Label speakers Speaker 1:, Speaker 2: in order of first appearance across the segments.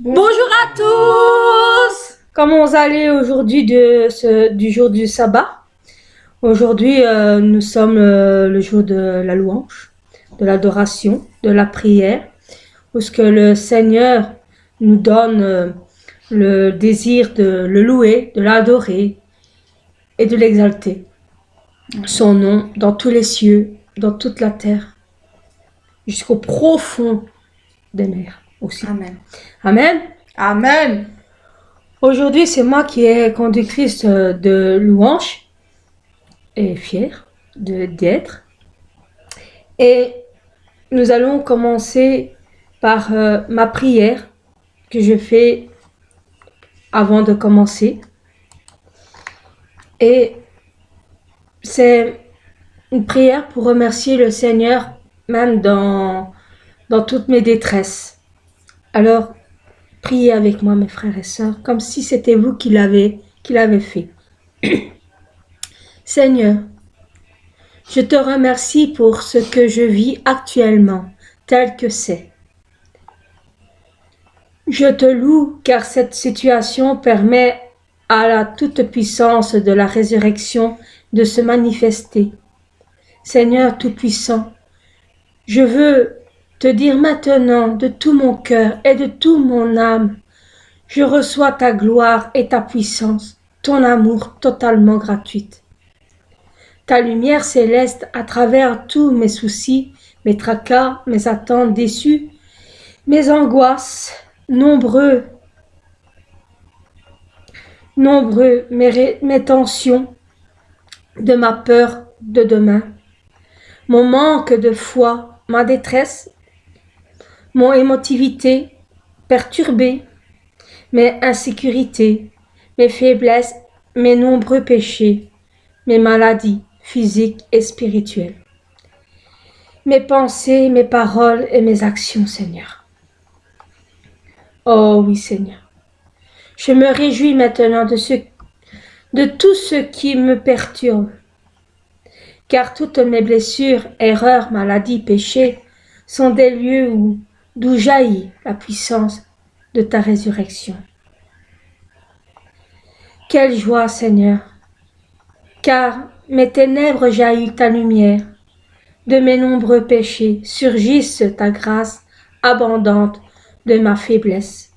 Speaker 1: Bonjour à tous! Comment vous allez aujourd'hui du jour du sabbat? Aujourd'hui, nous sommes le jour de la louange, de l'adoration, de la prière, où ce que le Seigneur nous donne le désir de le louer, de l'adorer et de l'exalter. Son nom dans tous les cieux, dans toute la terre, jusqu'au profond des mers aussi.
Speaker 2: Amen.
Speaker 1: Amen.
Speaker 2: Amen.
Speaker 1: Aujourd'hui, c'est moi qui est conductrice de louange et fière d'être. Et nous allons commencer par ma prière que je fais avant de commencer. Et c'est une prière pour remercier le Seigneur même dans toutes mes détresses. Alors, priez avec moi, mes frères et sœurs, comme si c'était vous qui l'avez fait. Seigneur, je te remercie pour ce que je vis actuellement, tel que c'est. Je te loue car cette situation permet à la toute-puissance de la résurrection de se manifester. Seigneur Tout-Puissant, je veux te dire maintenant de tout mon cœur et de toute mon âme, je reçois ta gloire et ta puissance, ton amour totalement gratuite. Ta lumière céleste à travers tous mes soucis, mes tracas, mes attentes déçues, mes angoisses, nombreux mes tensions de ma peur de demain, mon manque de foi, ma détresse, mon émotivité perturbée, mes insécurités, mes faiblesses, mes nombreux péchés, mes maladies physiques et spirituelles, mes pensées, mes paroles et mes actions, Seigneur. Oh oui, Seigneur. Je me réjouis maintenant de tout ce qui me perturbe, car toutes mes blessures, erreurs, maladies, péchés sont des lieux d'où jaillit la puissance de ta résurrection. Quelle joie, Seigneur, car mes ténèbres jaillissent ta lumière, de mes nombreux péchés surgissent ta grâce abondante de ma faiblesse.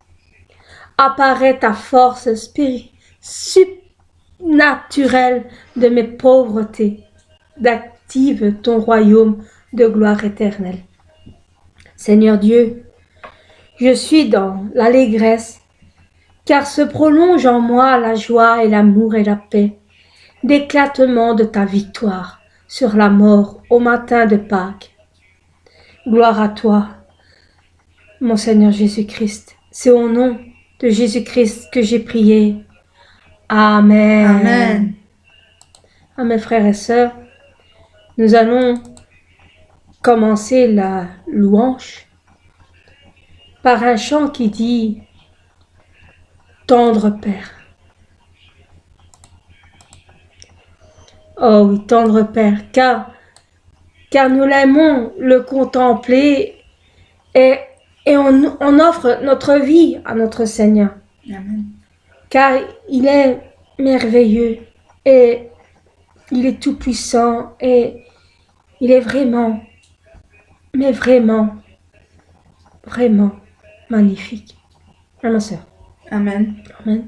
Speaker 1: Apparaît ta force surnaturelle de mes pauvretés, d'active ton royaume de gloire éternelle. Seigneur Dieu, je suis dans l'allégresse, car se prolonge en moi la joie et l'amour et la paix, d'éclatement de ta victoire sur la mort au matin de Pâques. Gloire à toi, mon Seigneur Jésus-Christ. C'est au nom de Jésus-Christ que j'ai prié. Amen.
Speaker 2: Amen.
Speaker 1: À mes frères et sœurs, nous allons commencer la louange par un chant qui dit « Tendre Père ». Oh oui, tendre Père, car nous l'aimons le contempler et on offre notre vie à notre Seigneur.
Speaker 2: Amen.
Speaker 1: Car il est merveilleux et il est tout puissant et il est vraiment, mais vraiment, vraiment magnifique. Amen, sœur.
Speaker 2: Amen.
Speaker 1: Amen.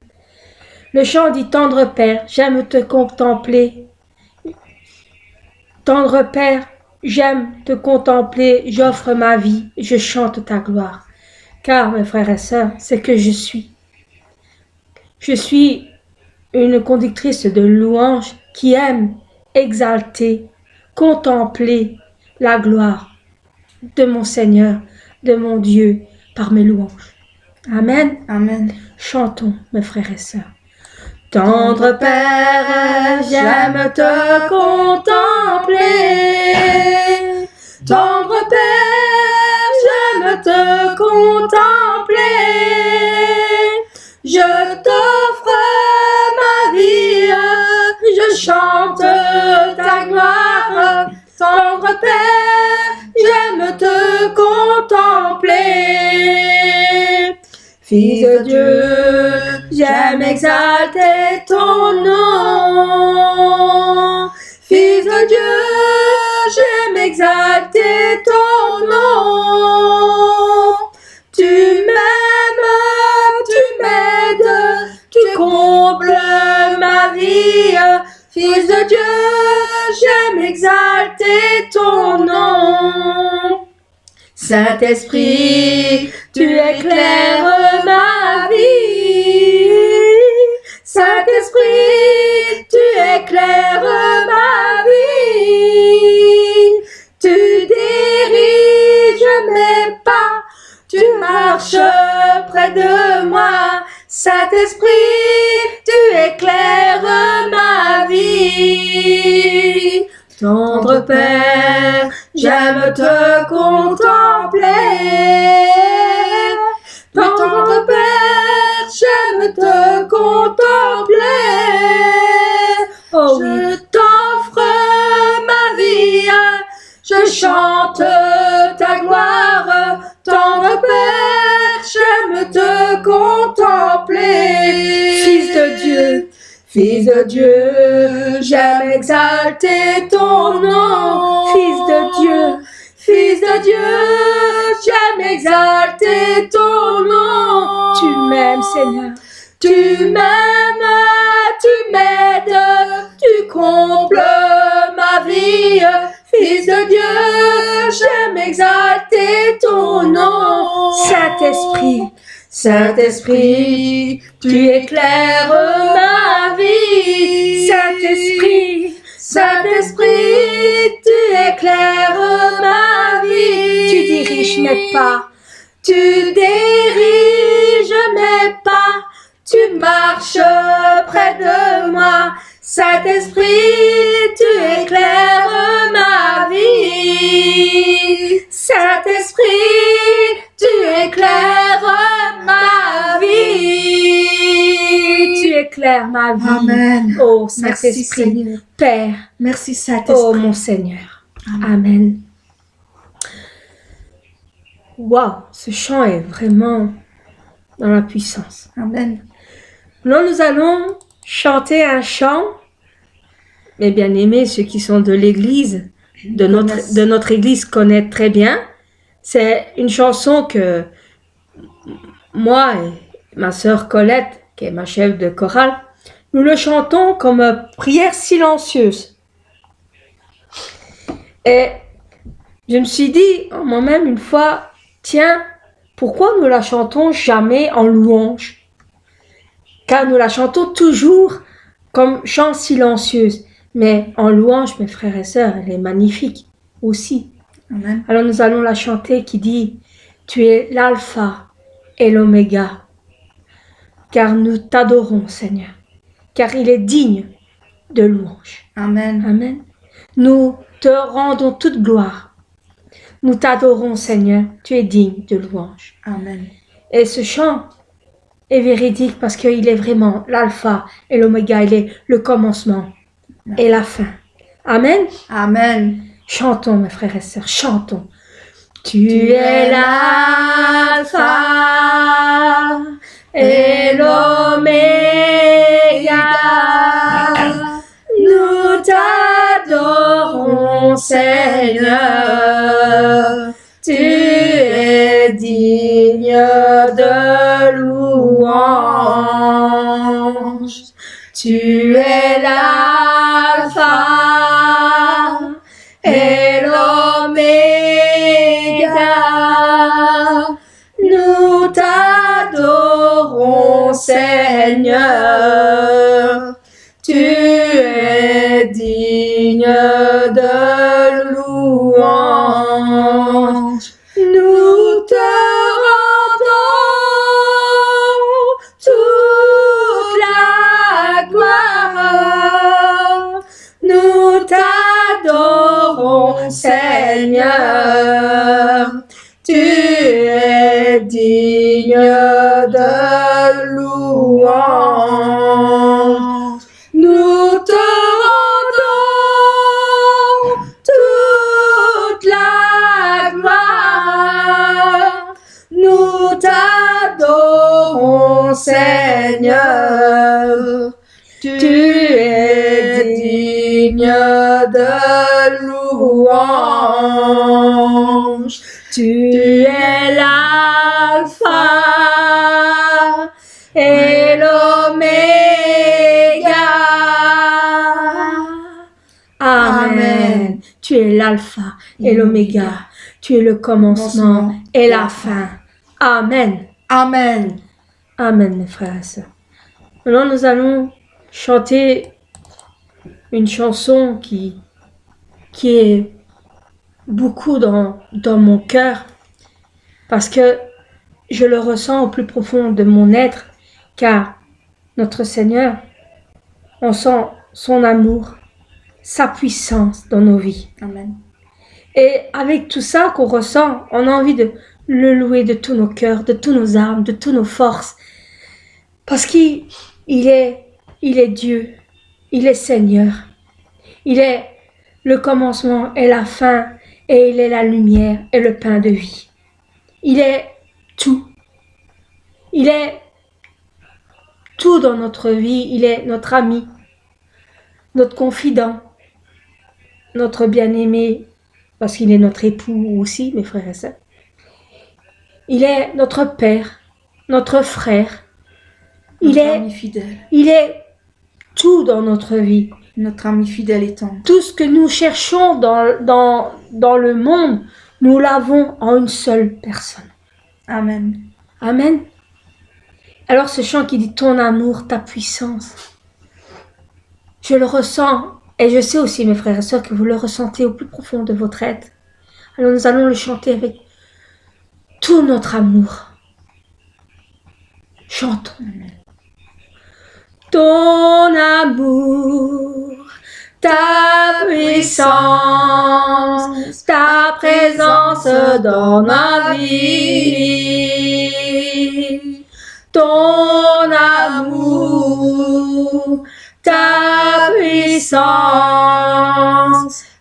Speaker 1: Le chant dit tendre Père, j'aime te contempler. Tendre Père, j'aime te contempler, j'offre ma vie, je chante ta gloire. Car, mes frères et sœurs, c'est que je suis. Je suis une conductrice de louange qui aime exalter, contempler la gloire de mon Seigneur, de mon Dieu, par mes louanges. Amen.
Speaker 2: Amen.
Speaker 1: Chantons, mes frères et sœurs. Tendre Père, j'aime te contempler. Tendre Père, j'aime te contempler. Je t'offre ma vie, je chante ta gloire. Tendre Père, j'aime te contempler. Fils de Dieu, j'aime exalter ton nom. Fils de Dieu, j'aime exalter ton nom. Tu m'aimes, tu m'aides, tu combles ma vie. Fils de Dieu, j'aime exalter ton nom. Saint-Esprit, tu éclaires ma vie. Saint-Esprit, tu éclaires ma vie. Tu diriges mes pas, tu marches près de moi. Saint-Esprit, tu éclaires ma vie. Tendre Père, j'aime te contempler. Tendre Père, j'aime te contempler. Oh, je t'offre ma vie, je chante ta gloire. Tendre Père, j'aime te contempler. Fils de Dieu, Fils de Dieu, j'aime exalter ton nom. Fils de Dieu, Fils de Dieu, j'aime exalter ton nom. Tu m'aimes, Seigneur. Tu m'aimes, tu m'aides, tu combles ma vie. Fils de Dieu, j'aime exalter ton nom. Saint-Esprit, Saint-Esprit, tu éclaires ma vie. Saint-Esprit, Saint-Esprit, tu éclaires ma vie. Tu diriges mes pas, tu diriges mes pas, tu marches près de moi. Saint-Esprit, tu éclaires ma vie. Saint-Esprit, tu éclaires ma vie. Tu éclaires ma vie.
Speaker 2: Amen.
Speaker 1: Oh,
Speaker 2: Merci,
Speaker 1: Saint-Esprit,
Speaker 2: Seigneur.
Speaker 1: Père.
Speaker 2: Merci, Saint-Esprit.
Speaker 1: Oh, mon Seigneur.
Speaker 2: Amen.
Speaker 1: Amen. Waouh, ce chant est vraiment dans la puissance.
Speaker 2: Amen.
Speaker 1: Là, nous allons chanter un chant. Mes bien-aimés, ceux qui sont de l'église, de notre église connaissent très bien. C'est une chanson que moi et ma sœur Colette, qui est ma chef de chorale, nous le chantons comme prière silencieuse. Et je me suis dit en moi-même une fois, tiens, pourquoi nous la chantons jamais en louange? Car nous la chantons toujours comme chant silencieuse. Mais en louange, mes frères et sœurs, elle est magnifique aussi.
Speaker 2: Amen.
Speaker 1: Alors nous allons la chanter qui dit « Tu es l'alpha et l'oméga, car nous t'adorons, Seigneur, car il est digne de louange. »
Speaker 2: Amen.
Speaker 1: Amen. Nous te rendons toute gloire. Nous t'adorons, Seigneur, tu es digne de louange.
Speaker 2: Amen.
Speaker 1: Et ce chant est véridique parce qu'il est vraiment l'alpha et l'oméga, il est le commencement et la fin. Amen.
Speaker 2: Amen.
Speaker 1: Chantons, mes frères et sœurs, chantons. Tu es l'alpha et l'oméga. Nous t'adorons, Seigneur. Tu es digne de louange. Tu es l'alpha et l'oméga. Nous t'adorons, Seigneur. Tu es digne de louange. Nous te rendons toute la gloire. Nous t'adorons, Seigneur. Tu es digne de louange. Nous te rendons toute la gloire. Nous t'adorons,
Speaker 2: mon Seigneur. Tu es digne de louange.
Speaker 1: Tu es l'alpha et l'oméga. Amen. Tu es l'alpha et l'oméga. Tu es le commencement et la fin. Amen.
Speaker 2: Amen.
Speaker 1: Amen, mes frères et sœurs. Maintenant, nous allons chanter une chanson qui est beaucoup dans mon cœur, parce que je le ressens au plus profond de mon être, car notre Seigneur, on sent son amour, sa puissance dans nos vies.
Speaker 2: Amen.
Speaker 1: Et avec tout ça qu'on ressent, on a envie de le louer de tous nos cœurs, de tous nos âmes, de toutes nos forces. Parce qu'il est Dieu, il est Seigneur. Il est le commencement et la fin, et il est la lumière et le pain de vie. Il est tout. Il est tout dans notre vie. Il est notre ami, notre confident, notre bien-aimé, parce qu'il est notre époux aussi, mes frères et sœurs. Il est notre père, notre frère.
Speaker 2: Notre ami fidèle.
Speaker 1: Il est tout dans notre vie.
Speaker 2: Notre ami fidèle et tendre.
Speaker 1: Tout ce que nous cherchons dans le monde, nous l'avons en une seule personne.
Speaker 2: Amen.
Speaker 1: Amen. Alors ce chant qui dit ton amour, ta puissance, je le ressens, et je sais aussi, mes frères et sœurs, que vous le ressentez au plus profond de votre être. Alors nous allons le chanter avec tout notre amour. Chantons. Ton amour, ta puissance, ta présence dans ma vie. Ton amour, ta puissance,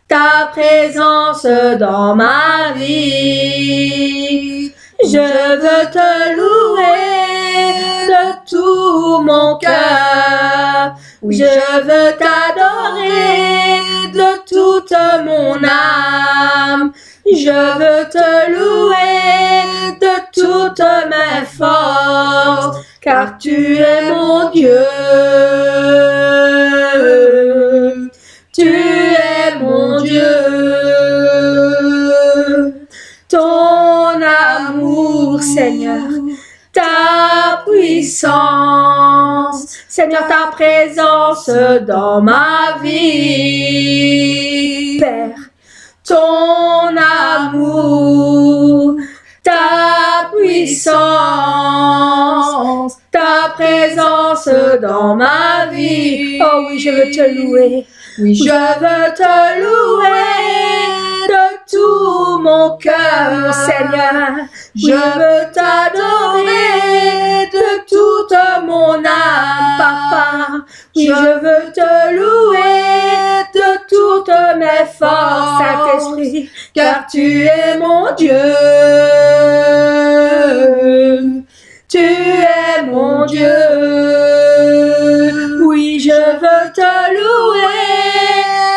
Speaker 1: ta présence dans ma vie. Je veux te louer de tout mon cœur.
Speaker 2: Oui.
Speaker 1: Je veux t'adorer de toute mon âme. Je veux te louer de toutes mes forces, car tu es mon Dieu. Tu es mon Dieu. Ton amour, Seigneur, ta puissance, Seigneur, ta présence dans ma vie. Père, ton amour, ta puissance, ta présence dans ma vie. Oh oui, je veux te louer.
Speaker 2: Oui,
Speaker 1: Je veux te louer de tout mon cœur, Seigneur. Je veux t'adorer de toute mon âme, Papa. Oui, je veux te louer de toutes mes forces, Saint-Esprit, car tu es mon Dieu. Tu es mon Dieu. Oui, je veux te louer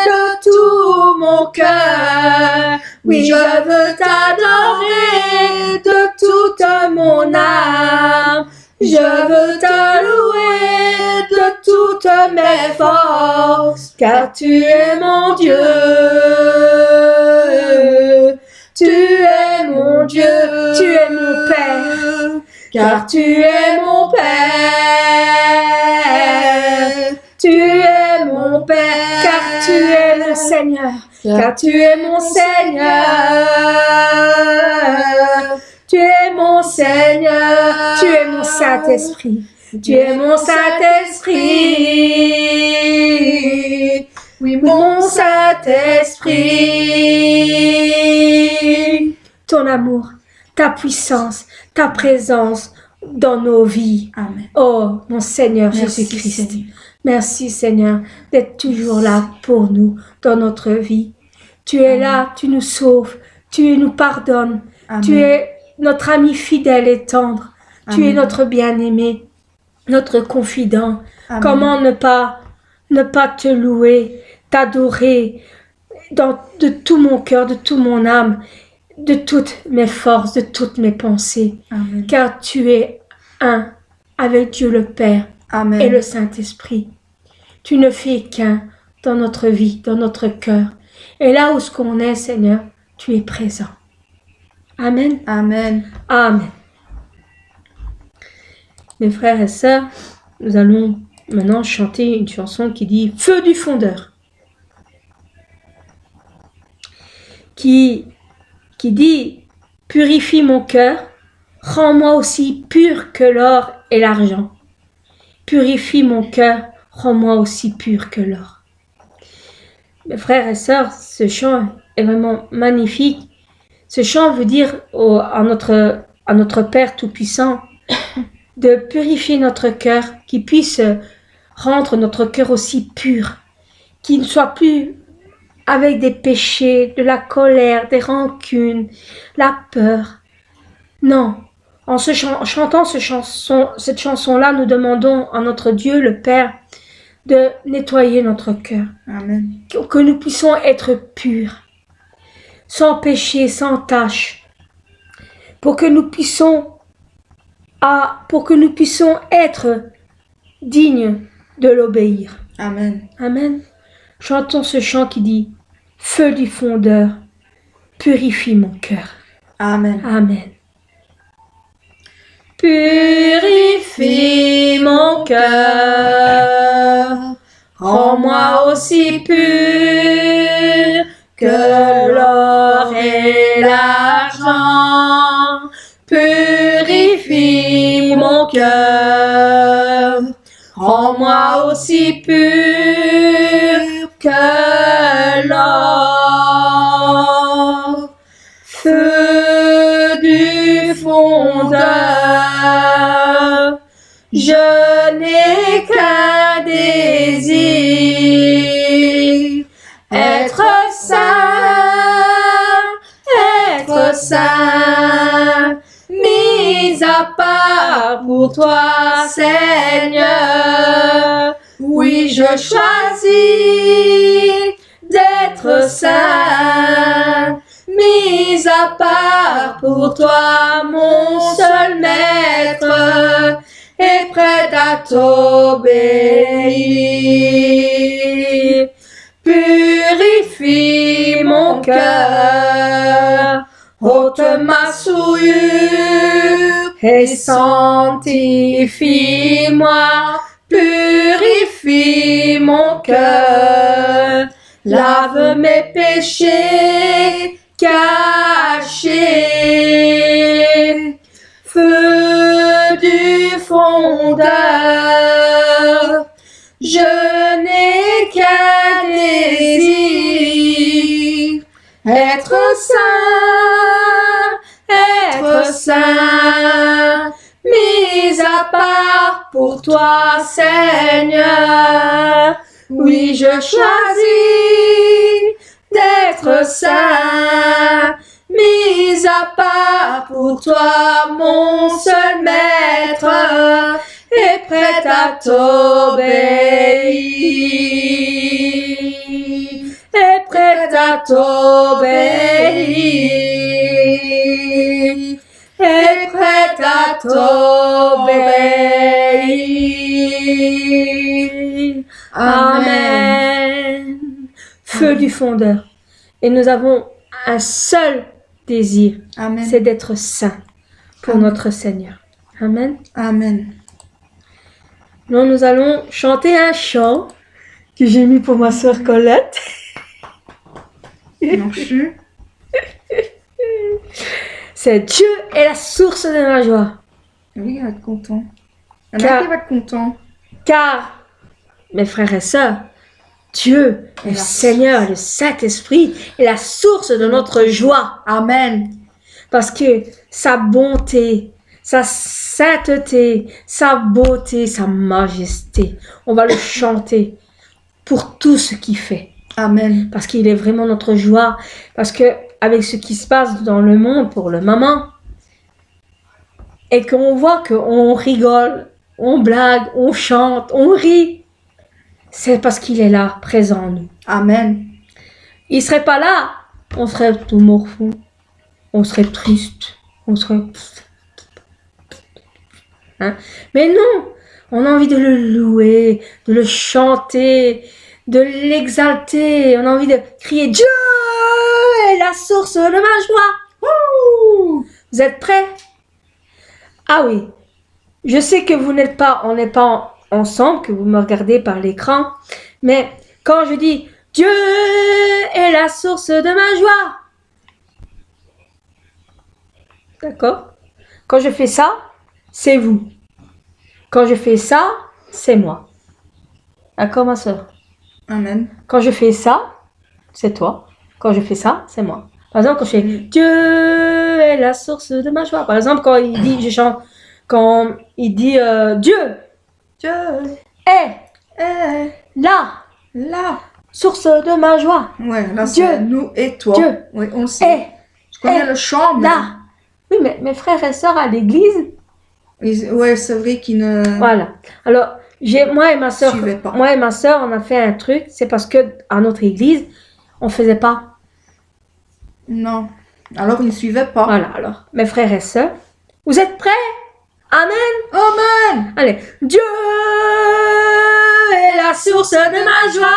Speaker 1: de tout mon cœur. Oui, je veux t'adorer de toute mon âme. Je veux te louer de toutes mes forces, car tu es mon Dieu. Tu es mon Dieu, tu es mon Père, car tu es mon Père. Tu es mon Père, car tu es mon Seigneur, car tu es mon Seigneur. Tu es mon Seigneur, tu es mon Saint-Esprit, tu es mon Saint-Esprit. Oui, mon Saint-Esprit. Ton amour, ta puissance, ta présence dans nos vies.
Speaker 2: Amen.
Speaker 1: Oh, mon Seigneur
Speaker 2: Merci,
Speaker 1: Jésus-Christ.
Speaker 2: Seigneur.
Speaker 1: Merci, Seigneur, d'être toujours là pour nous dans notre vie. Tu es là, tu nous sauves, tu nous pardonnes.
Speaker 2: Amen.
Speaker 1: Tu es notre ami fidèle et tendre. Tu es
Speaker 2: Amen.
Speaker 1: notre bien-aimé. notre confident.
Speaker 2: Amen.
Speaker 1: Comment ne pas te louer, t'adorer de tout mon cœur, de toute mon âme, de toutes mes forces, de toutes mes pensées.
Speaker 2: Amen.
Speaker 1: Car tu es un avec Dieu le Père
Speaker 2: Amen.
Speaker 1: et le Saint-Esprit. Tu ne fais qu'un dans notre vie, dans notre cœur. Et là où ce qu'on est, Seigneur, tu es présent. Amen.
Speaker 2: Amen.
Speaker 1: Amen. Mes frères et sœurs, nous allons maintenant chanter une chanson qui dit « Feu du fondeur » qui dit « Purifie mon cœur, rends-moi aussi pur que l'or et l'argent. Purifie mon cœur, rends-moi aussi pur que l'or. » Mes frères et sœurs, ce chant est vraiment magnifique. Ce chant veut dire à notre Père Tout-Puissant de purifier notre cœur, qu'il puisse rendre notre cœur aussi pur, qu'il ne soit plus avec des péchés, de la colère, des rancunes, la peur. Non, en chantant cette chanson-là, nous demandons à notre Dieu, le Père, de nettoyer notre cœur.
Speaker 2: Amen.
Speaker 1: Que nous puissions être purs, sans péché, sans tache, pour que nous puissions être dignes de l'obéir.
Speaker 2: Amen.
Speaker 1: Amen. Chantons ce chant qui dit « Feu du fondeur, purifie mon cœur. »
Speaker 2: Amen.
Speaker 1: Amen. Purifie mon cœur, rends-moi aussi pur que l'or et l'argent. Purifie mon cœur, rends-moi aussi pur que l'or. Feu du fondeur, je n'ai qu'un désir, être saint, mis à part pour toi, Seigneur. Oui, je choisis d'être saint, mis à part pour toi, mon seul maître, et prêt à t'obéir. Purifie mon cœur, ôte ma souillure et sanctifie-moi. Purifie mon cœur, lave mes péchés cachés. Feu du fondeur, je n'ai qu'un désir, être saint, mis à part pour toi, Seigneur. Oui, je choisis d'être saint, mis à part pour toi, mon seul maître, et prêt à t'obéir, et prêt à t'obéir, et prêt à t'obéir. Amen. Feu du fondeur. Et nous avons un seul désir,
Speaker 2: Amen.
Speaker 1: c'est d'être saint pour
Speaker 2: Amen.
Speaker 1: notre Seigneur. Amen.
Speaker 2: Amen.
Speaker 1: Nous, nous allons chanter un chant que j'ai mis pour ma sœur Colette.
Speaker 2: Merci.
Speaker 1: C'est Dieu est la source de ma joie.
Speaker 2: Oui, elle va être content. Il y en
Speaker 1: Car-
Speaker 2: a qui va être content.
Speaker 1: Car, mes frères et sœurs, Dieu,
Speaker 2: Et
Speaker 1: le
Speaker 2: la
Speaker 1: Seigneur, le Saint-Esprit est la source de notre joie.
Speaker 2: Amen.
Speaker 1: Parce que sa bonté, sa sainteté, sa beauté, sa majesté, on va le chanter pour tout ce qu'il fait.
Speaker 2: Amen.
Speaker 1: Parce qu'il est vraiment notre joie. Parce que avec ce qui se passe dans le monde pour le moment, et qu'on voit qu'on rigole on blague, on chante, on rit, c'est parce qu'il est là, présent en nous.
Speaker 2: Amen.
Speaker 1: Il serait pas là, on serait tout morfou, on serait triste, on serait... Hein? Mais non, on a envie de le louer, de le chanter, de l'exalter, on a envie de crier « Dieu est la source de ma joie !» Wouh! Vous êtes prêts? Ah oui, je sais que on n'est pas ensemble, que vous me regardez par l'écran, mais quand je dis « Dieu est la source de ma joie !» D'accord? Quand je fais ça, c'est vous. Quand je fais ça, c'est moi. D'accord, ma soeur?
Speaker 2: Amen.
Speaker 1: Quand je fais ça, c'est toi. Quand je fais ça, c'est moi. Par exemple, quand je fais Dieu est la source de ma joie. Par exemple, quand il dit, je chante, quand il dit Dieu
Speaker 2: Dieu
Speaker 1: est
Speaker 2: est
Speaker 1: la source de ma joie.
Speaker 2: Ouais, là
Speaker 1: Dieu.
Speaker 2: c'est nous et toi.
Speaker 1: Dieu
Speaker 2: Oui, on sait.
Speaker 1: Est
Speaker 2: Je connais
Speaker 1: est
Speaker 2: le chant, mais...
Speaker 1: là. Oui, mais mes frères et sœurs à l'église,
Speaker 2: Ouais, c'est vrai qu'ils ne
Speaker 1: voilà. Alors, moi et ma sœur,
Speaker 2: suivaient pas.
Speaker 1: on a fait un truc. C'est parce que à notre église, on faisait pas.
Speaker 2: Non. Alors, ils ne suivaient pas.
Speaker 1: Voilà. Alors, mes frères et sœurs, vous êtes prêts? Amen.
Speaker 2: Amen.
Speaker 1: Allez. Dieu est la source de ma joie.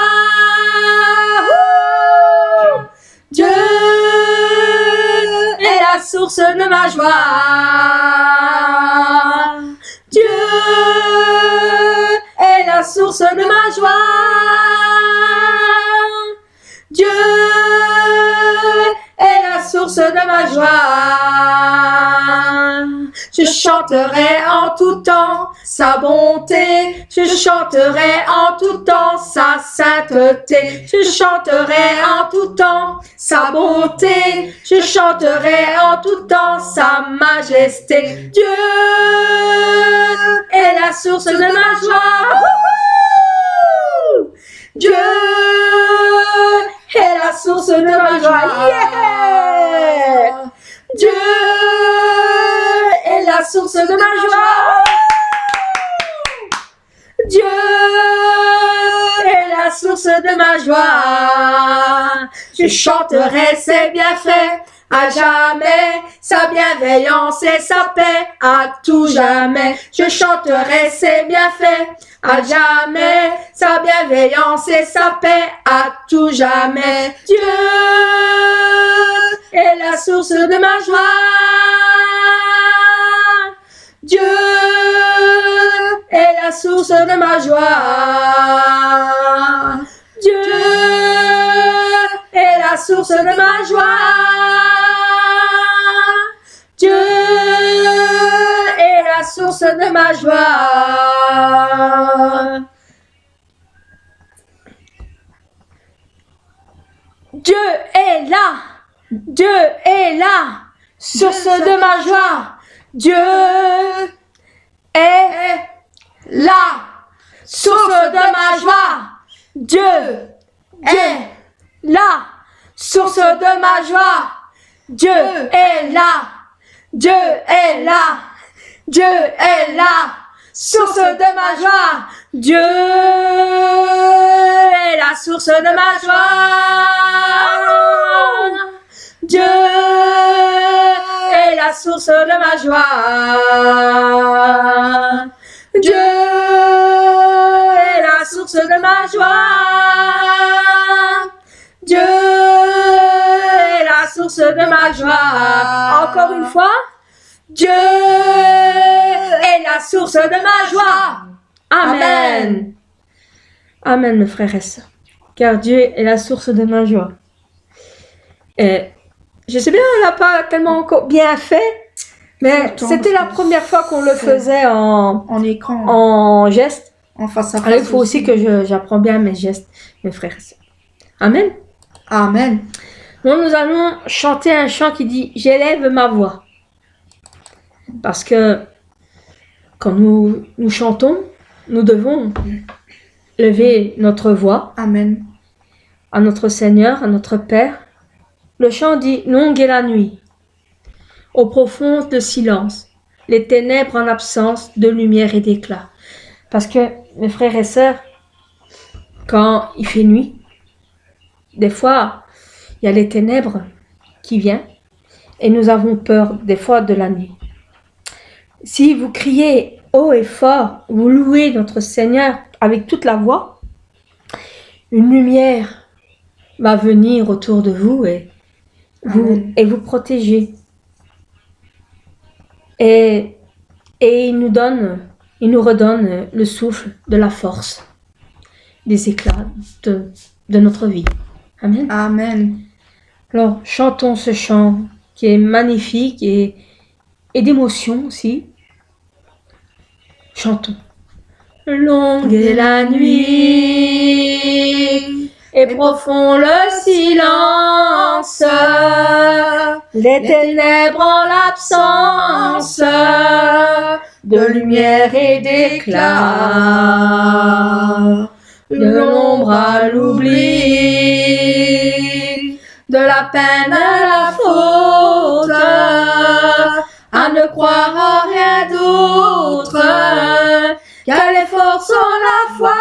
Speaker 1: Wouh! Dieu est la source de ma joie. Dieu est la source de ma joie. Dieu est la source de ma joie. Je chanterai en tout temps sa bonté. Je chanterai en tout temps sa sainteté. Je chanterai en tout temps sa bonté. Je chanterai en tout temps sa majesté. Dieu est la source de ma joie. Wouhou! Dieu est la source de ma joie. Yeah! Dieu est la source de ma joie. Dieu est la source de ma joie. Je chanterai ses bienfaits à jamais, sa bienveillance et sa paix à tout jamais. Je chanterai ses bienfaits à jamais, sa bienveillance et sa paix à tout jamais. Dieu est la source de ma joie. Dieu est la source de ma joie. Dieu est la source de ma joie. Dieu est la source de ma joie. Dieu est là. Dieu est là. Source de ma joie. Dieu est là. Source de ma joie. Dieu est là. Source de ma joie. Dieu est là. Dieu est là. Dieu est là. Source de ma joie. Dieu est la source de ma joie. Dieu est la source de ma joie. Dieu est la source de ma joie. Dieu est la source de ma joie. Encore une fois. Dieu est la source de ma joie. Amen. Amen, mes frères et sœurs. Car Dieu est la source de ma joie. Et je sais bien, on l'a pas tellement encore bien fait, mais c'était la première fois qu'on le faisait
Speaker 2: En écran.
Speaker 1: en geste.
Speaker 2: En face à face.
Speaker 1: Alors il faut aussi que j'apprends bien mes gestes, mes frères et sœurs. Amen.
Speaker 2: Amen.
Speaker 1: Donc nous allons chanter un chant qui dit « J'élève ma voix ». Parce que quand nous chantons, nous devons lever notre voix
Speaker 2: Amen.
Speaker 1: à notre Seigneur, à notre Père. Le chant dit « Longue est la nuit, au profond de silence, les ténèbres en absence de lumière et d'éclat. Parce que, mes frères et sœurs, quand il fait nuit, des fois, il y a les ténèbres qui viennent et nous avons peur des fois de la nuit. Si vous criez haut et fort, vous louez notre Seigneur avec toute la voix, une lumière va venir autour de vous et vous protéger. Et il nous redonne le souffle de la force, des éclats de notre vie. Amen.
Speaker 2: Amen.
Speaker 1: Alors, chantons ce chant qui est magnifique et d'émotion aussi. Chantons. Longue est la nuit et profond le silence, les ténèbres en l'absence de lumière et d'éclat, de l'ombre à l'oubli, de la peine à la faute, à ne croire à rien d'autre qu'à l'effort sans la foi.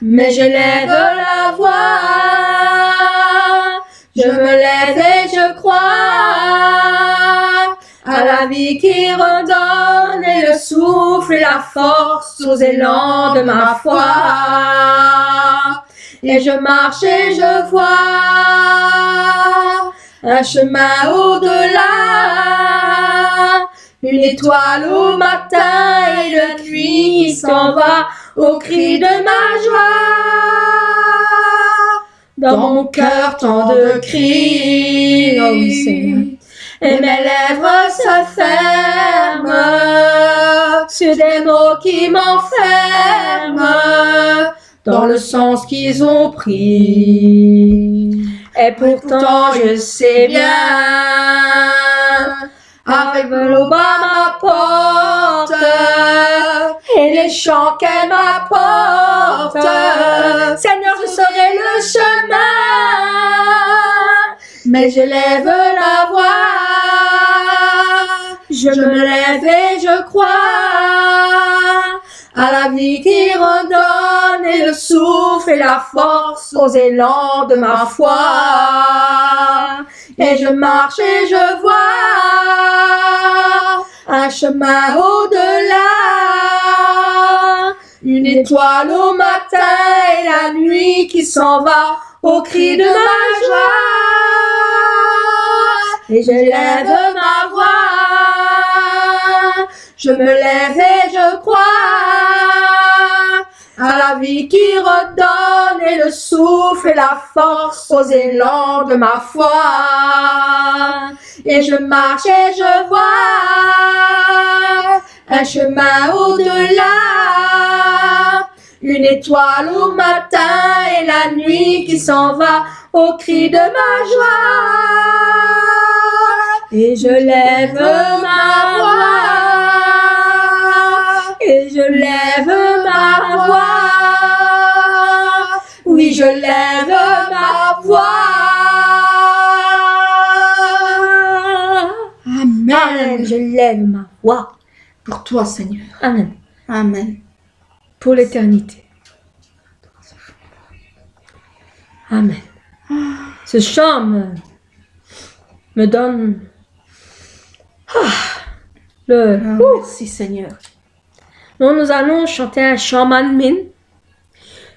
Speaker 1: Mais je lève la voix, je me lève et je crois à la vie qui redonne et le souffle et la force aux élans de ma foi. Et je marche et je vois un chemin au-delà, une étoile au matin et la nuit qui s'en va au cri de ma joie. Dans mon cœur tant de cris, oh oui, Seigneur, et mes lèvres se ferment sur des mots qui m'enferment dans le sens qu'ils ont pris. Et pourtant je sais bien, avec l'aube à ma porte et les chants qu'elle m'apporte, Seigneur, je saurai le chemin. Mais je lève la voix, je me lève et je crois à la vie qui redonne et le souffle et la force aux élans de ma foi. Et je marche et je vois un chemin au-delà, une étoile au matin et la nuit qui s'en va au cri de ma joie. Et je lève ma voix, je me lève et je crois à la vie qui redonne et le souffle et la force aux élans de ma foi. Et je marche et je vois un chemin au-delà, une étoile au matin et la nuit qui s'en va au cri de ma joie. Et je lève ma voix, et je lève ma voix, oui je lève ma voix.
Speaker 2: Amen.
Speaker 1: Amen. Je lève ma voix
Speaker 2: Pour toi, Seigneur.
Speaker 1: Amen.
Speaker 2: Amen.
Speaker 1: Pour l'éternité. Amen. Ce chant me donne
Speaker 2: Merci, Seigneur.
Speaker 1: Donc, nous allons chanter un chant Manmin.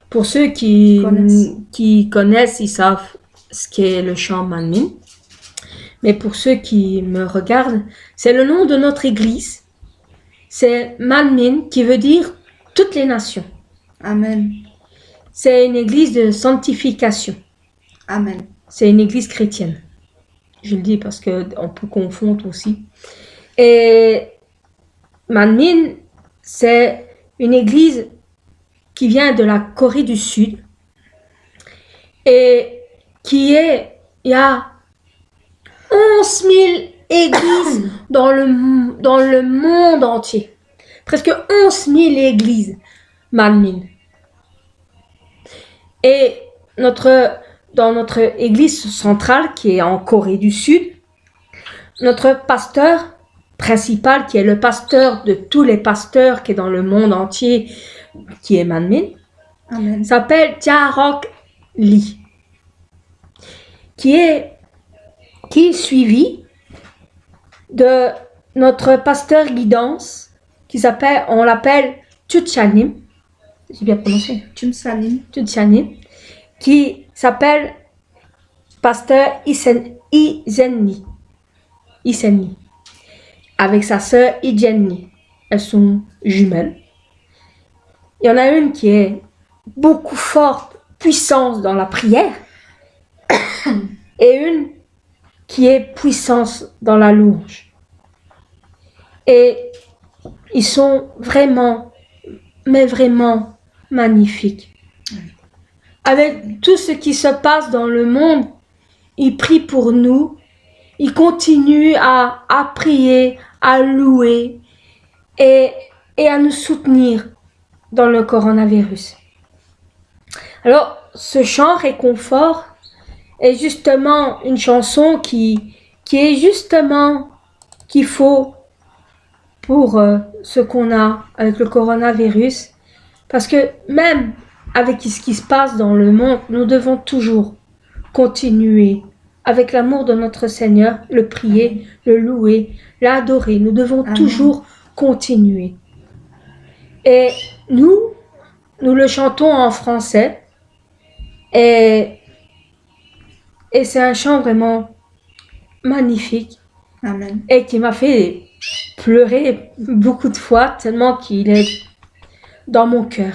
Speaker 1: Pour ceux qui connaissent, ils savent ce qu'est le chant Manmin. Mais pour ceux qui me regardent, c'est le nom de notre église. C'est Manmin qui veut dire toutes les nations.
Speaker 2: Amen.
Speaker 1: C'est une église de sanctification.
Speaker 2: Amen.
Speaker 1: C'est une église chrétienne. Je le dis parce qu'on peut confondre aussi. Et Manmin, c'est une église qui vient de la Corée du Sud et il y a 11 000 églises dans le monde entier. Presque 11 000 églises Manmin. Et dans notre église centrale qui est en Corée du Sud, notre pasteur principal, qui est le pasteur de tous les pasteurs qui est dans le monde entier, qui est Manmin,
Speaker 2: Amen.
Speaker 1: s'appelle Tiarok Lee, qui est suivi de notre pasteur guidance, on l'appelle Tchutchanim, j'ai bien prononcé, Tchutchanim, qui s'appelle pasteur Isenni, avec sa sœur Ijenni. Elles sont jumelles. Il y en a une qui est beaucoup forte, puissance dans la prière, et une qui est puissance dans la louange. Et ils sont vraiment, mais vraiment magnifiques. Avec tout ce qui se passe dans le monde, ils prient pour nous, ils continuent à prier, à louer et à nous soutenir dans le coronavirus. Alors, ce chant réconfort est justement une chanson qui est justement qu'il faut pour ce qu'on a avec le coronavirus, parce que même avec ce qui se passe dans le monde, nous devons toujours continuer avec l'amour de notre Seigneur, le prier, le louer, l'adorer. Nous devons toujours continuer. Et nous le chantons en français, et c'est un chant vraiment magnifique.
Speaker 2: Amen.
Speaker 1: Et qui m'a fait pleurer beaucoup de fois, tellement qu'il est dans mon cœur.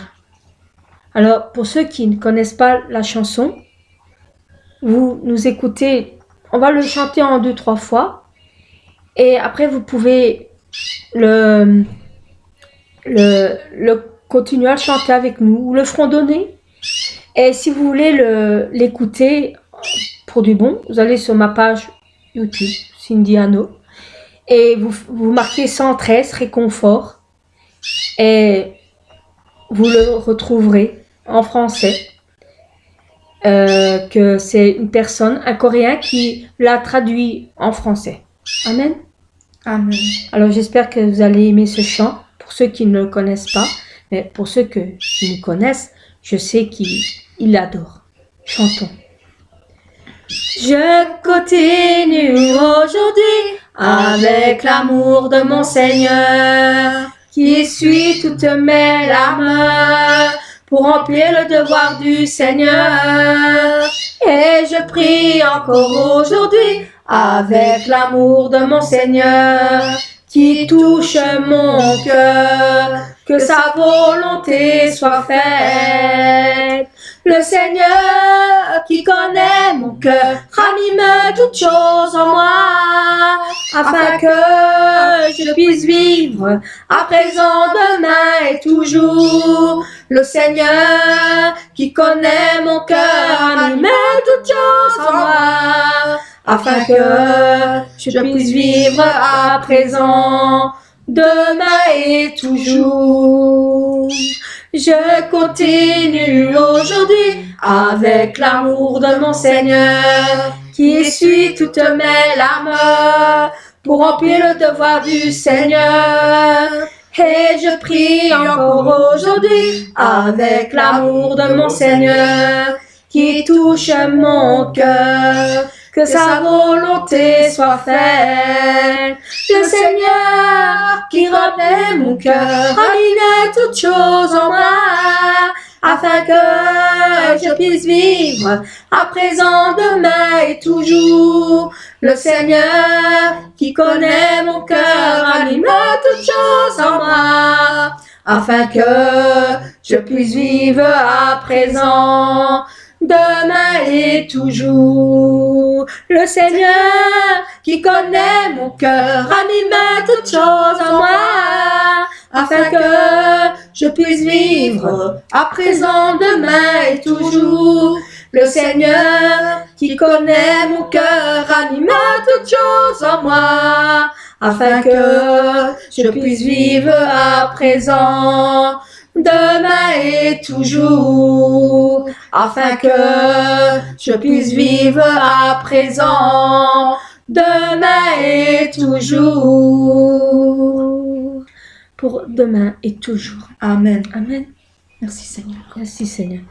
Speaker 1: Alors, pour ceux qui ne connaissent pas la chanson, vous nous écoutez, on va le chanter en 2-3 fois, et après vous pouvez le continuer à le chanter avec nous, ou le fredonner. Et si vous voulez l'écouter pour du bon, vous allez sur ma page YouTube, Cindy Anno, et vous marquez 113 réconfort, et vous le retrouverez en français, que c'est une personne, un Coréen, qui l'a traduit en français. Amen.
Speaker 2: Amen.
Speaker 1: Alors j'espère que vous allez aimer ce chant, pour ceux qui ne le connaissent pas, mais pour ceux qui nous connaissent, je sais qu'ils l'adorent. Chantons. Je continue aujourd'hui avec l'amour de mon Seigneur, qui essuie toutes mes larmes pour remplir le devoir du Seigneur. Et je prie encore aujourd'hui avec l'amour de mon Seigneur, qui touche mon cœur, que sa volonté soit faite. Le Seigneur qui connaît mon cœur ranime toutes choses en moi, afin que je puisse vivre à présent, demain et toujours. Le Seigneur qui connaît mon cœur ranime toutes choses en moi, afin que je puisse vivre à présent, demain et toujours. Je continue aujourd'hui avec l'amour de mon Seigneur, qui essuie toutes mes larmes pour remplir le devoir du Seigneur. Et je prie encore aujourd'hui avec l'amour de mon Seigneur, qui touche mon cœur, que sa volonté soit faite. Le Seigneur qui remet mon cœur ranime toutes choses en moi, afin que je puisse vivre à présent, demain et toujours. Le Seigneur qui connaît mon cœur ranime toutes choses en moi, afin que je puisse vivre à présent, demain et toujours. Le Seigneur qui connaît mon cœur ranime toutes choses en moi, afin que je puisse vivre à présent, demain et toujours. Le Seigneur qui connaît mon cœur ranime toutes choses en moi, afin que je puisse vivre à présent, demain et toujours, afin que je puisse vivre à présent, demain et toujours. Pour demain et toujours.
Speaker 2: Amen.
Speaker 1: Amen.
Speaker 2: Merci Seigneur.
Speaker 1: Merci Seigneur.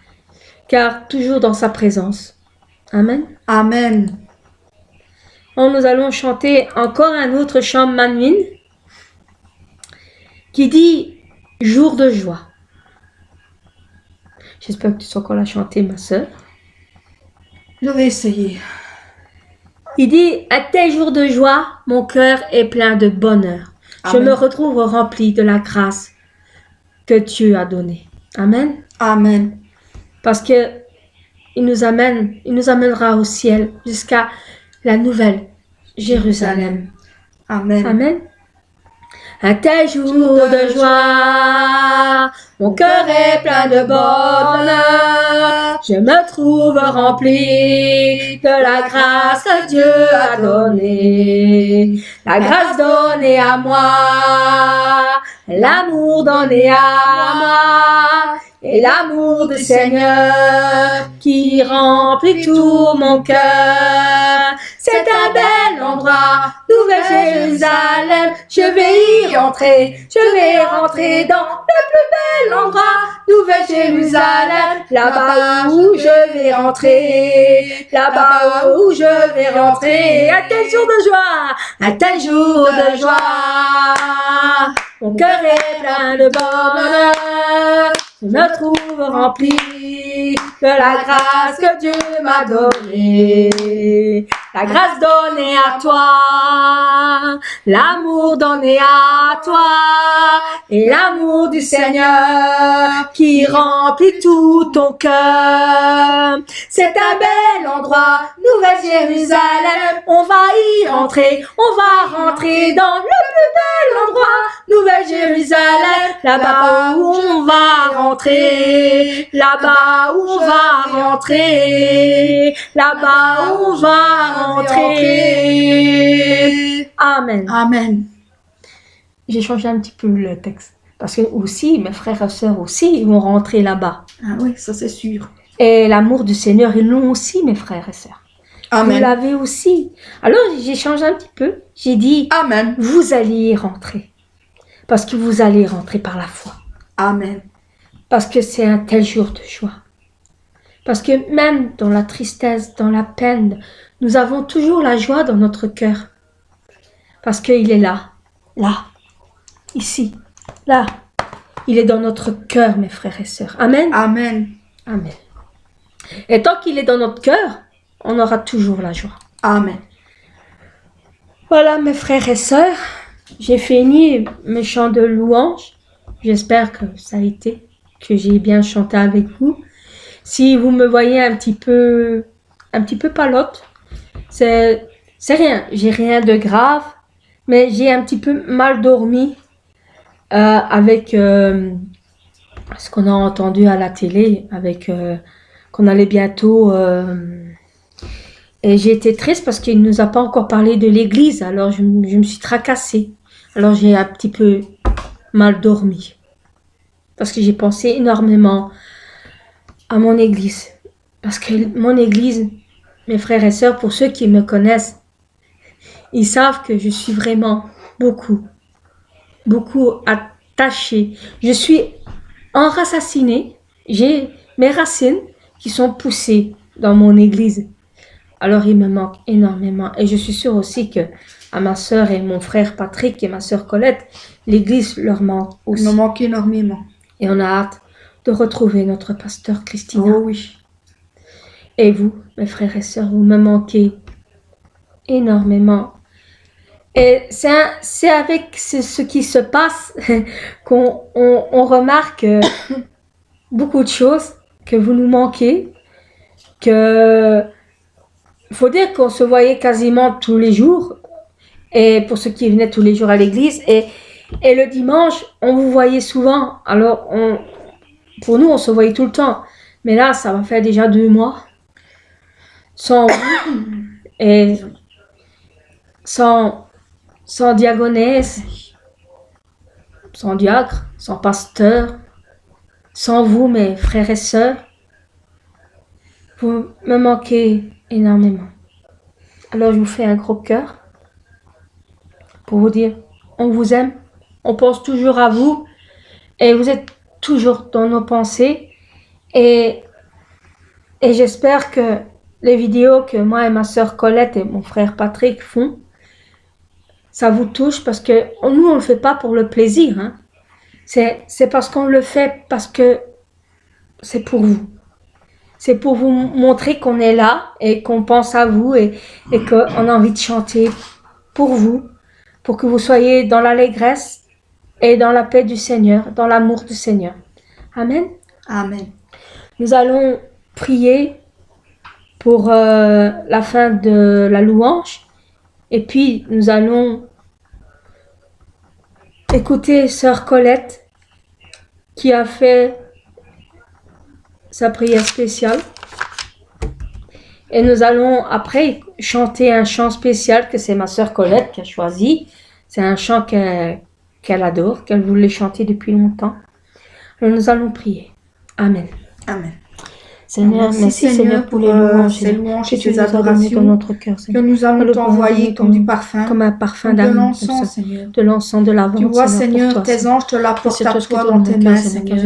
Speaker 1: Car toujours dans sa présence. Amen.
Speaker 2: Amen.
Speaker 1: Nous allons chanter encore un autre chant Manuel qui dit jour de joie. J'espère que tu sais encore la chanter, ma sœur.
Speaker 2: Je vais essayer.
Speaker 1: Il dit à tes jours de joie, mon cœur est plein de bonheur. Je
Speaker 2: Amen.
Speaker 1: me retrouve rempli de la grâce que Dieu a donnée. Amen.
Speaker 2: Amen.
Speaker 1: Parce que il nous amènera au ciel jusqu'à la nouvelle Jérusalem.
Speaker 2: Amen.
Speaker 1: Amen. À tes jours de joie, mon cœur est plein de bonheur. Je me trouve rempli de la grâce que Dieu a donnée. La grâce donnée à moi, l'amour donné à moi, et l'amour du Seigneur qui remplit tout mon cœur. C'est un bel endroit, Nouvelle Jérusalem. Je vais y rentrer, je vais rentrer dans le plus bel endroit, Nouvelle Jérusalem. Là-bas où je vais rentrer, là-bas où je vais rentrer. À tel jour de joie, à tel jour de joie. Mon cœur est plein de bonheur. Je me trouve rempli de la grâce que Dieu m'a donnée. La grâce donnée à toi, l'amour donné à toi, et l'amour du Seigneur qui remplit tout ton cœur. C'est un bel endroit, Nouvelle Jérusalem. On va y rentrer, on va rentrer dans le plus bel endroit, Nouvelle Jérusalem. Là-bas où on va rentrer, là-bas où on va rentrer, là-bas où on va rentrer. Amen.
Speaker 2: Amen.
Speaker 1: J'ai changé un petit peu le texte. Parce que aussi, mes frères et sœurs aussi, ils vont rentrer là-bas.
Speaker 2: Ah oui, ça c'est sûr.
Speaker 1: Et l'amour du Seigneur, ils l'ont aussi, mes frères et sœurs. Vous
Speaker 2: Amen.
Speaker 1: l'avez aussi. Alors, j'ai changé un petit peu. J'ai dit,
Speaker 2: Amen.
Speaker 1: vous allez y rentrer. Parce que vous allez rentrer par la foi.
Speaker 2: Amen.
Speaker 1: Parce que c'est un tel jour de joie. Parce que même dans la tristesse, dans la peine, nous avons toujours la joie dans notre cœur. Parce qu'il est là, ici, là. Il est dans notre cœur, mes frères et sœurs. Amen.
Speaker 2: Amen.
Speaker 1: Amen. Et tant qu'il est dans notre cœur, on aura toujours la joie.
Speaker 2: Amen.
Speaker 1: Voilà, mes frères et sœurs, j'ai fini mes chants de louange. J'espère que ça a été, que j'ai bien chanté avec vous. Si vous me voyez un petit peu palote, c'est rien. J'ai rien de grave, mais j'ai un petit peu mal dormi avec ce qu'on a entendu à la télé, avec qu'on allait bientôt. Et j'ai été triste parce qu'il ne nous a pas encore parlé de l'église. Alors je me suis tracassée. Alors j'ai un petit peu mal dormi. Parce que j'ai pensé énormément à mon église. Parce que mon église, mes frères et sœurs, pour ceux qui me connaissent, ils savent que je suis vraiment beaucoup attachée. Je suis enracinée. J'ai mes racines qui sont poussées dans mon église. Alors il me manque énormément. Et je suis sûre aussi que à ma sœur et mon frère Patrick et ma sœur Colette, l'église leur manque aussi.
Speaker 2: Il nous manque énormément.
Speaker 1: Et on a hâte de retrouver notre pasteur Christina.
Speaker 2: Oh oui.
Speaker 1: Et vous, mes frères et sœurs, vous me manquez énormément. Et c'est avec ce qui se passe qu'on remarque beaucoup de choses, que vous nous manquez, que faut dire qu'on se voyait quasiment tous les jours, et pour ceux qui venaient tous les jours à l'église, et le dimanche, on vous voyait souvent. Alors, pour nous, on se voyait tout le temps. Mais là, ça va faire déjà 2 mois sans vous, et sans diaconesse, sans diacre, sans pasteur, sans vous, mes frères et sœurs. Vous me manquez énormément. Alors je vous fais un gros cœur pour vous dire, on vous aime, on pense toujours à vous et vous êtes toujours dans nos pensées et j'espère que les vidéos que moi et ma sœur Colette et mon frère Patrick font, ça vous touche parce que nous on le fait pas pour le plaisir, hein. C'est parce qu'on le fait parce que c'est pour vous. C'est pour vous montrer qu'on est là et qu'on pense à vous et qu'on a envie de chanter pour vous, pour que vous soyez dans l'allégresse et dans la paix du Seigneur, dans l'amour du Seigneur. Amen.
Speaker 2: Amen.
Speaker 1: Nous allons prier pour la fin de la louange et puis nous allons écouter Sœur Colette qui a fait sa prière spéciale. Et nous allons après chanter un chant spécial que c'est ma sœur Colette qui a choisi. C'est un chant qu'elle adore, qu'elle voulait chanter depuis longtemps. Alors nous allons prier. Amen.
Speaker 2: Amen.
Speaker 1: Seigneur, merci Seigneur pour les louanges
Speaker 2: et ces adorations
Speaker 1: dans notre cœur, Seigneur.
Speaker 2: Que nous allons t'envoyer comme du parfum,
Speaker 1: comme un parfum
Speaker 2: de
Speaker 1: d'amour,
Speaker 2: l'encens, Seigneur.
Speaker 1: De l'encens de l'avant.
Speaker 2: Tu vois, Seigneur,
Speaker 1: toi,
Speaker 2: tes anges te l'apportent à toi dans tes mains, Seigneur,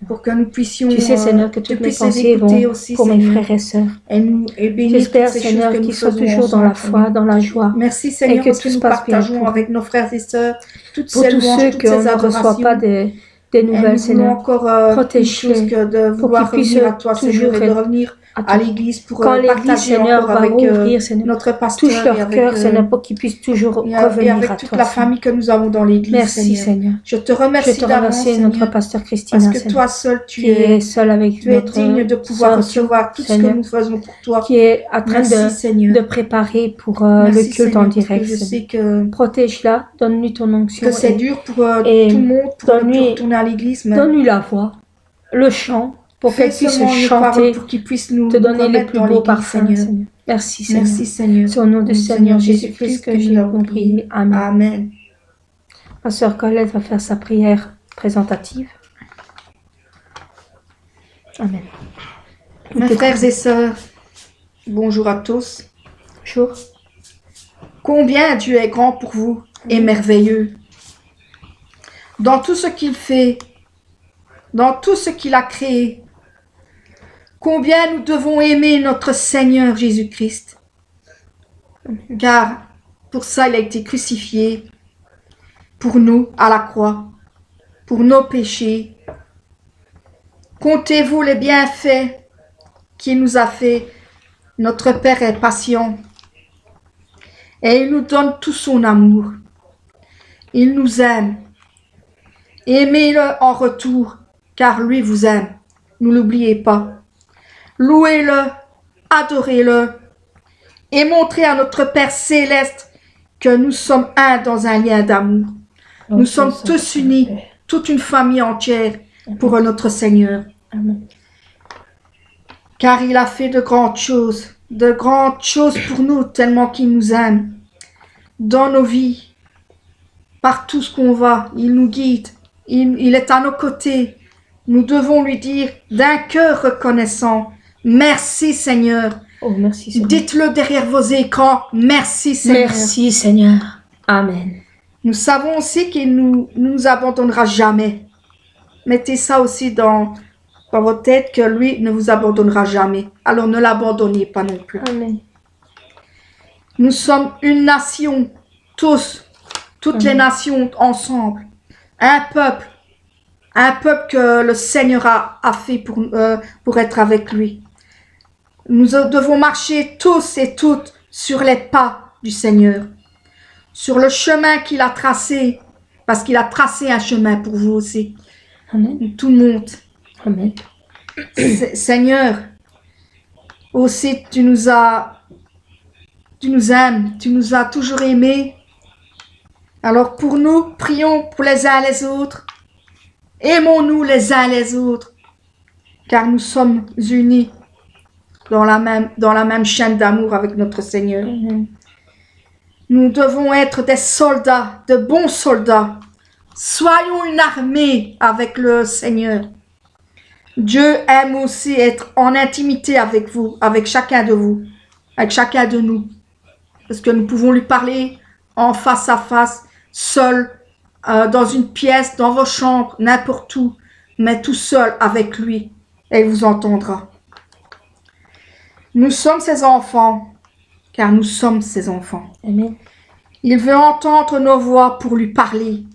Speaker 2: pour que nous puissions,
Speaker 1: tu sais, Seigneur, que toutes mes pensées vont
Speaker 2: aussi,
Speaker 1: pour mes frères et sœurs.
Speaker 2: Et bénir
Speaker 1: j'espère, Seigneur, qu'ils soient toujours dans la foi, dans la joie.
Speaker 2: Merci, Seigneur, parce que nous partageons avec nos frères et sœurs toutes ces louanges, toutes ces adorations.
Speaker 1: Pas des nouvelles, Seigneur.
Speaker 2: Protège-les de vouloir revenir à toi, Seigneur, et de revenir à l'église pour partager
Speaker 1: Seigneur,
Speaker 2: encore avec notre pasteur
Speaker 1: touche leur cœur, Seigneur, pour qu'ils puissent toujours revenir
Speaker 2: avec
Speaker 1: à
Speaker 2: toute
Speaker 1: toi,
Speaker 2: la famille que nous avons dans l'église.
Speaker 1: Merci, Seigneur.
Speaker 2: Je te remercie d'avance,
Speaker 1: notre pasteur Christina,
Speaker 2: parce que toi seul tu
Speaker 1: es seul avec
Speaker 2: tu es digne de pouvoir recevoir tout ce que nous faisons pour toi,
Speaker 1: qui est en train de préparer pour le culte en direct.
Speaker 2: Je sais que
Speaker 1: protège-la, donne-lui ton onction.
Speaker 2: Que c'est dur pour tout le monde pour retourner à l'église, mais
Speaker 1: donne-lui la voix, le chant, pour qu'elle puisse chanter,
Speaker 2: pour qu'il puisse nous
Speaker 1: te donner les plus beaux parfums, Seigneur. Merci, Seigneur.
Speaker 2: Merci, Seigneur.
Speaker 1: C'est au nom du Seigneur Jésus-Christ que j'ai prié. Amen.
Speaker 2: Amen.
Speaker 1: Ma sœur Colette va faire sa prière présentative. Amen.
Speaker 2: Mes frères et sœurs, bonjour à tous.
Speaker 1: Bonjour.
Speaker 2: Combien Dieu est grand pour vous et merveilleux. Dans tout ce qu'il fait, dans tout ce qu'il a créé, combien nous devons aimer notre Seigneur Jésus-Christ. Car pour ça, il a été crucifié pour nous à la croix, pour nos péchés. Comptez-vous les bienfaits qu'il nous a fait. Notre Père est patient et il nous donne tout son amour. Il nous aime. Aimez-le en retour, car lui vous aime. Ne l'oubliez pas. Louez-le, adorez-le et montrez à notre Père céleste que nous sommes un dans un lien d'amour. Nous sommes tous unis, toute une famille entière pour notre Seigneur.
Speaker 1: Amen.
Speaker 2: Car il a fait de grandes choses pour nous, tellement qu'il nous aime. Dans nos vies, partout ce qu'on va, il nous guide, il est à nos côtés. Nous devons lui dire d'un cœur reconnaissant, merci Seigneur.
Speaker 1: Oh, merci Seigneur.
Speaker 2: Dites-le derrière vos écrans, merci Seigneur.
Speaker 1: Merci Seigneur. Amen.
Speaker 2: Nous savons aussi qu'il ne nous abandonnera jamais. Mettez ça aussi dans votre tête, que lui ne vous abandonnera jamais. Alors ne l'abandonnez pas non plus.
Speaker 1: Amen.
Speaker 2: Nous sommes une nation, tous, toutes les nations ensemble. Un peuple que le Seigneur a fait pour être avec lui. Nous devons marcher tous et toutes sur les pas du Seigneur, sur le chemin qu'il a tracé, parce qu'il a tracé un chemin pour vous aussi.
Speaker 1: Amen.
Speaker 2: Tout le monde.
Speaker 1: Amen.
Speaker 2: Seigneur, aussi tu nous aimes, tu nous as toujours aimés. Alors pour nous, prions pour les uns les autres. Aimons-nous les uns les autres, car nous sommes unis dans la même chaîne d'amour avec notre Seigneur.
Speaker 1: Amen.
Speaker 2: Nous devons être des soldats, de bons soldats. Soyons une armée avec le Seigneur. Dieu aime aussi être en intimité avec vous, avec chacun de vous, avec chacun de nous. Est-ce que nous pouvons lui parler en face à face, seul, dans une pièce, dans vos chambres, n'importe où, mais tout seul avec lui, et il vous entendra. Nous sommes ses enfants, car nous sommes ses enfants.
Speaker 1: Amen.
Speaker 2: Il veut entendre nos voix pour lui parler.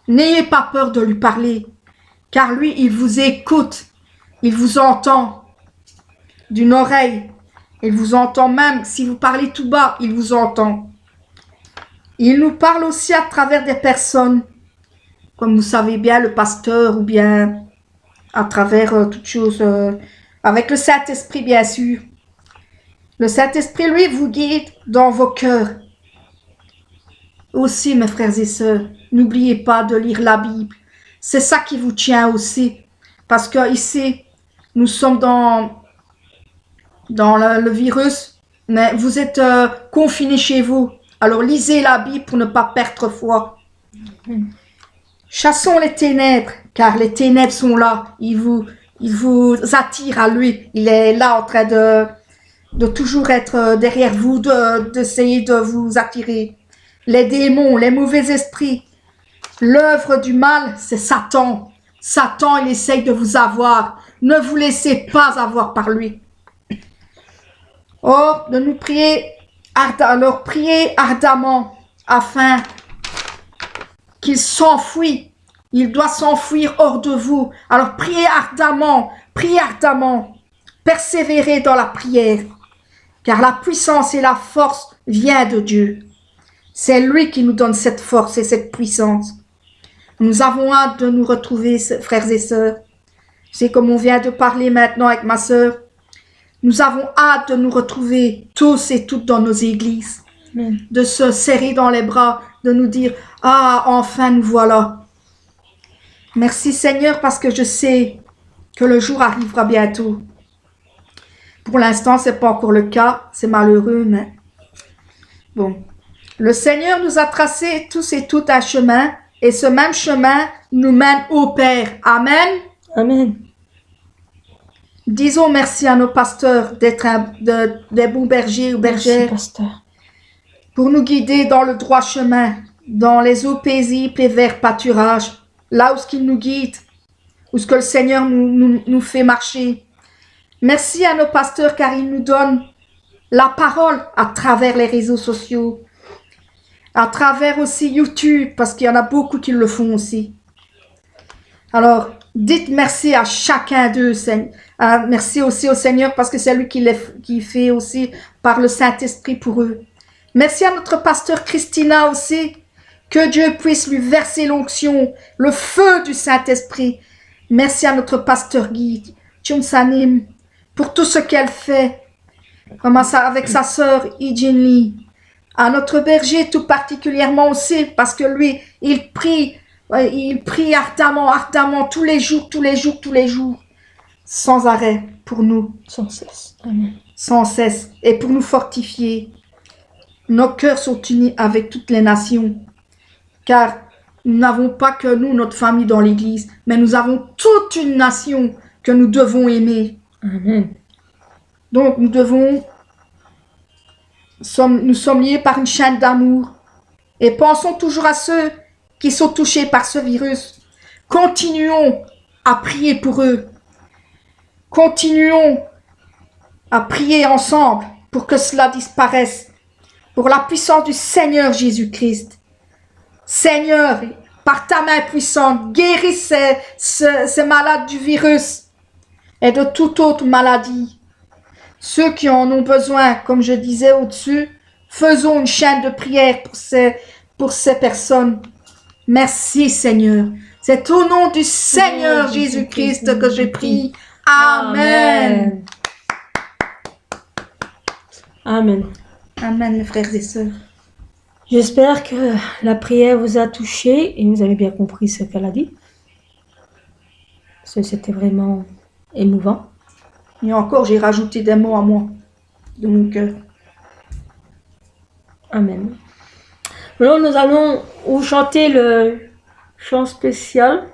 Speaker 2: N'ayez pas peur de lui parler, car lui, il vous écoute, il vous entend d'une oreille, il vous entend même si vous parlez tout bas, il vous entend. Il nous parle aussi à travers des personnes, comme vous savez bien, le pasteur, ou bien à travers toutes choses, avec le Saint-Esprit, bien sûr. Le Saint-Esprit, lui, vous guide dans vos cœurs. Aussi, mes frères et sœurs, n'oubliez pas de lire la Bible. C'est ça qui vous tient aussi. Parce que ici, nous sommes dans le virus, mais vous êtes confinés chez vous. Alors, lisez la Bible pour ne pas perdre foi. Chassons les ténèbres, car les ténèbres sont là. Il vous attire à lui. Il est là en train de toujours être derrière vous, d'essayer de vous attirer. Les démons, les mauvais esprits, l'œuvre du mal, c'est Satan. Satan, il essaye de vous avoir. Ne vous laissez pas avoir par lui. Or, de nous prier, alors priez ardemment afin qu'il s'enfuit. Il doit s'enfuir hors de vous. Alors priez ardemment, persévérez dans la prière, car la puissance et la force viennent de Dieu. C'est lui qui nous donne cette force et cette puissance. Nous avons hâte de nous retrouver, frères et sœurs. C'est comme on vient de parler maintenant avec ma sœur. Nous avons hâte de nous retrouver tous et toutes dans nos églises.
Speaker 1: Amen.
Speaker 2: De se serrer dans les bras, de nous dire « Ah, enfin nous voilà ». Merci Seigneur parce que je sais que le jour arrivera bientôt. Pour l'instant, ce n'est pas encore le cas, c'est malheureux, mais bon. Le Seigneur nous a tracé tous et toutes un chemin, et ce même chemin nous mène au Père. Amen.
Speaker 1: Amen.
Speaker 2: Disons merci à nos pasteurs d'être des bons bergers ou bergères.
Speaker 1: Merci, pasteur.
Speaker 2: Pour nous guider dans le droit chemin, dans les eaux paisibles et verts pâturages, là où ce qu'il nous guide, où ce que le Seigneur nous fait marcher. Merci à nos pasteurs car ils nous donnent la parole à travers les réseaux sociaux, à travers aussi YouTube, parce qu'il y en a beaucoup qui le font aussi. Alors, dites merci à chacun d'eux, merci aussi au Seigneur parce que c'est lui qui fait aussi par le Saint-Esprit pour eux. Merci à notre pasteur Christina aussi, que Dieu puisse lui verser l'onction, le feu du Saint-Esprit. Merci à notre pasteur Guy, Tchumsanim, pour tout ce qu'elle fait, comme ça avec sa sœur Ijin Lee. À notre berger tout particulièrement aussi, parce que lui, il prie ardemment, tous les jours, sans arrêt, pour nous.
Speaker 1: Sans cesse. Amen.
Speaker 2: Sans cesse, et pour nous fortifier. Nos cœurs sont unis avec toutes les nations, car nous n'avons pas que nous, notre famille dans l'église, mais nous avons toute une nation que nous devons aimer.
Speaker 1: Amen.
Speaker 2: Donc nous sommes liés par une chaîne d'amour et pensons toujours à ceux qui sont touchés par ce virus. Continuons à prier pour eux. Continuons à prier ensemble pour que cela disparaisse. Pour la puissance du Seigneur Jésus-Christ. Seigneur, par ta main puissante, guéris ces malades du virus et de toute autre maladie. Ceux qui en ont besoin, comme je disais au-dessus, faisons une chaîne de prière pour ces personnes. Merci Seigneur. C'est au nom du Seigneur Jésus-Christ que je prie. Amen.
Speaker 1: Amen.
Speaker 2: Amen, mes frères et sœurs.
Speaker 1: J'espère que la prière vous a touché et vous avez bien compris ce qu'elle a dit. Parce que c'était vraiment émouvant.
Speaker 2: Et encore, j'ai rajouté des mots à moi, de mon cœur.
Speaker 1: Amen. Alors, nous allons vous chanter le chant spécial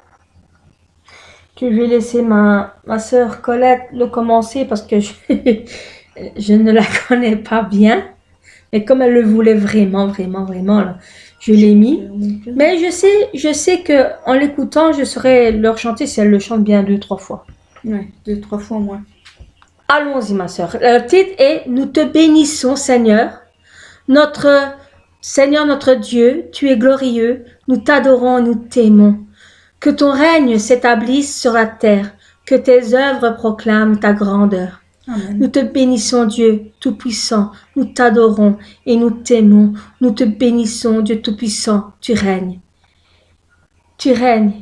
Speaker 1: que je vais laisser ma sœur Colette le commencer parce que je ne la connais pas bien. Et comme elle le voulait vraiment, là, je l'ai mis. Mais je sais que en l'écoutant, je saurais leur chanter si elle le chante bien 2-3 fois.
Speaker 2: Ouais, 2-3 fois moins.
Speaker 1: Allons-y, ma sœur. Le titre est Nous te bénissons, Seigneur. Notre Seigneur, notre Dieu, tu es glorieux. Nous t'adorons, nous t'aimons. Que ton règne s'établisse sur la terre. Que tes œuvres proclament ta grandeur.
Speaker 2: Amen.
Speaker 1: Nous te bénissons, Dieu Tout-Puissant. Nous t'adorons et nous t'aimons. Nous te bénissons, Dieu Tout-Puissant. Tu règnes. Tu règnes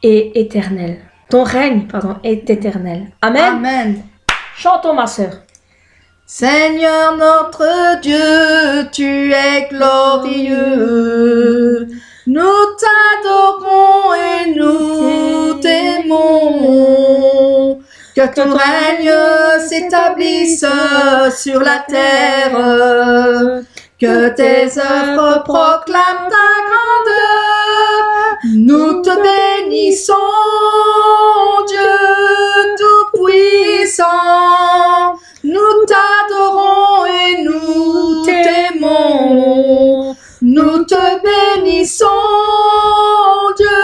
Speaker 1: et éternel. Ton règne, est éternel. Amen.
Speaker 2: Amen.
Speaker 1: Chantons, ma sœur.
Speaker 2: Seigneur notre Dieu, tu es glorieux. Nous t'adorons et nous t'aimons. Que ton règne s'établisse sur la terre. Que tes œuvres proclament ta grandeur. Nous te bénissons, Dieu Tout-Puissant. Nous t'adorons et nous t'aimons. Nous te bénissons, Dieu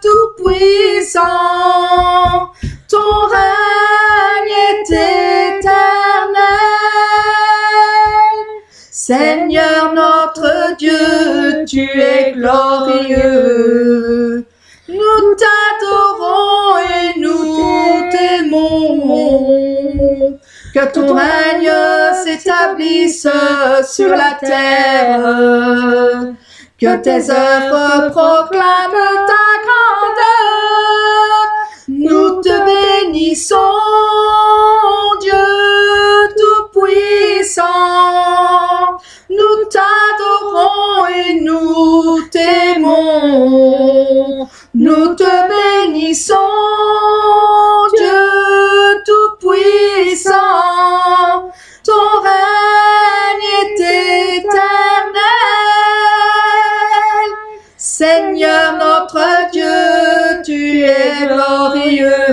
Speaker 2: Tout-Puissant. Ton règne est éternel. Seigneur notre Dieu, tu es glorieux. Nous t'adorons et nous t'aimons. Que ton règne s'établisse sur la terre. Que tes œuvres proclament ta grandeur. Nous te bénissons, Dieu Tout-Puissant. Nous t'adorons et nous t'aimons. Nous te bénissons, Dieu Tout-Puissant. Ton règne est éternel. Seigneur notre Dieu, tu es glorieux.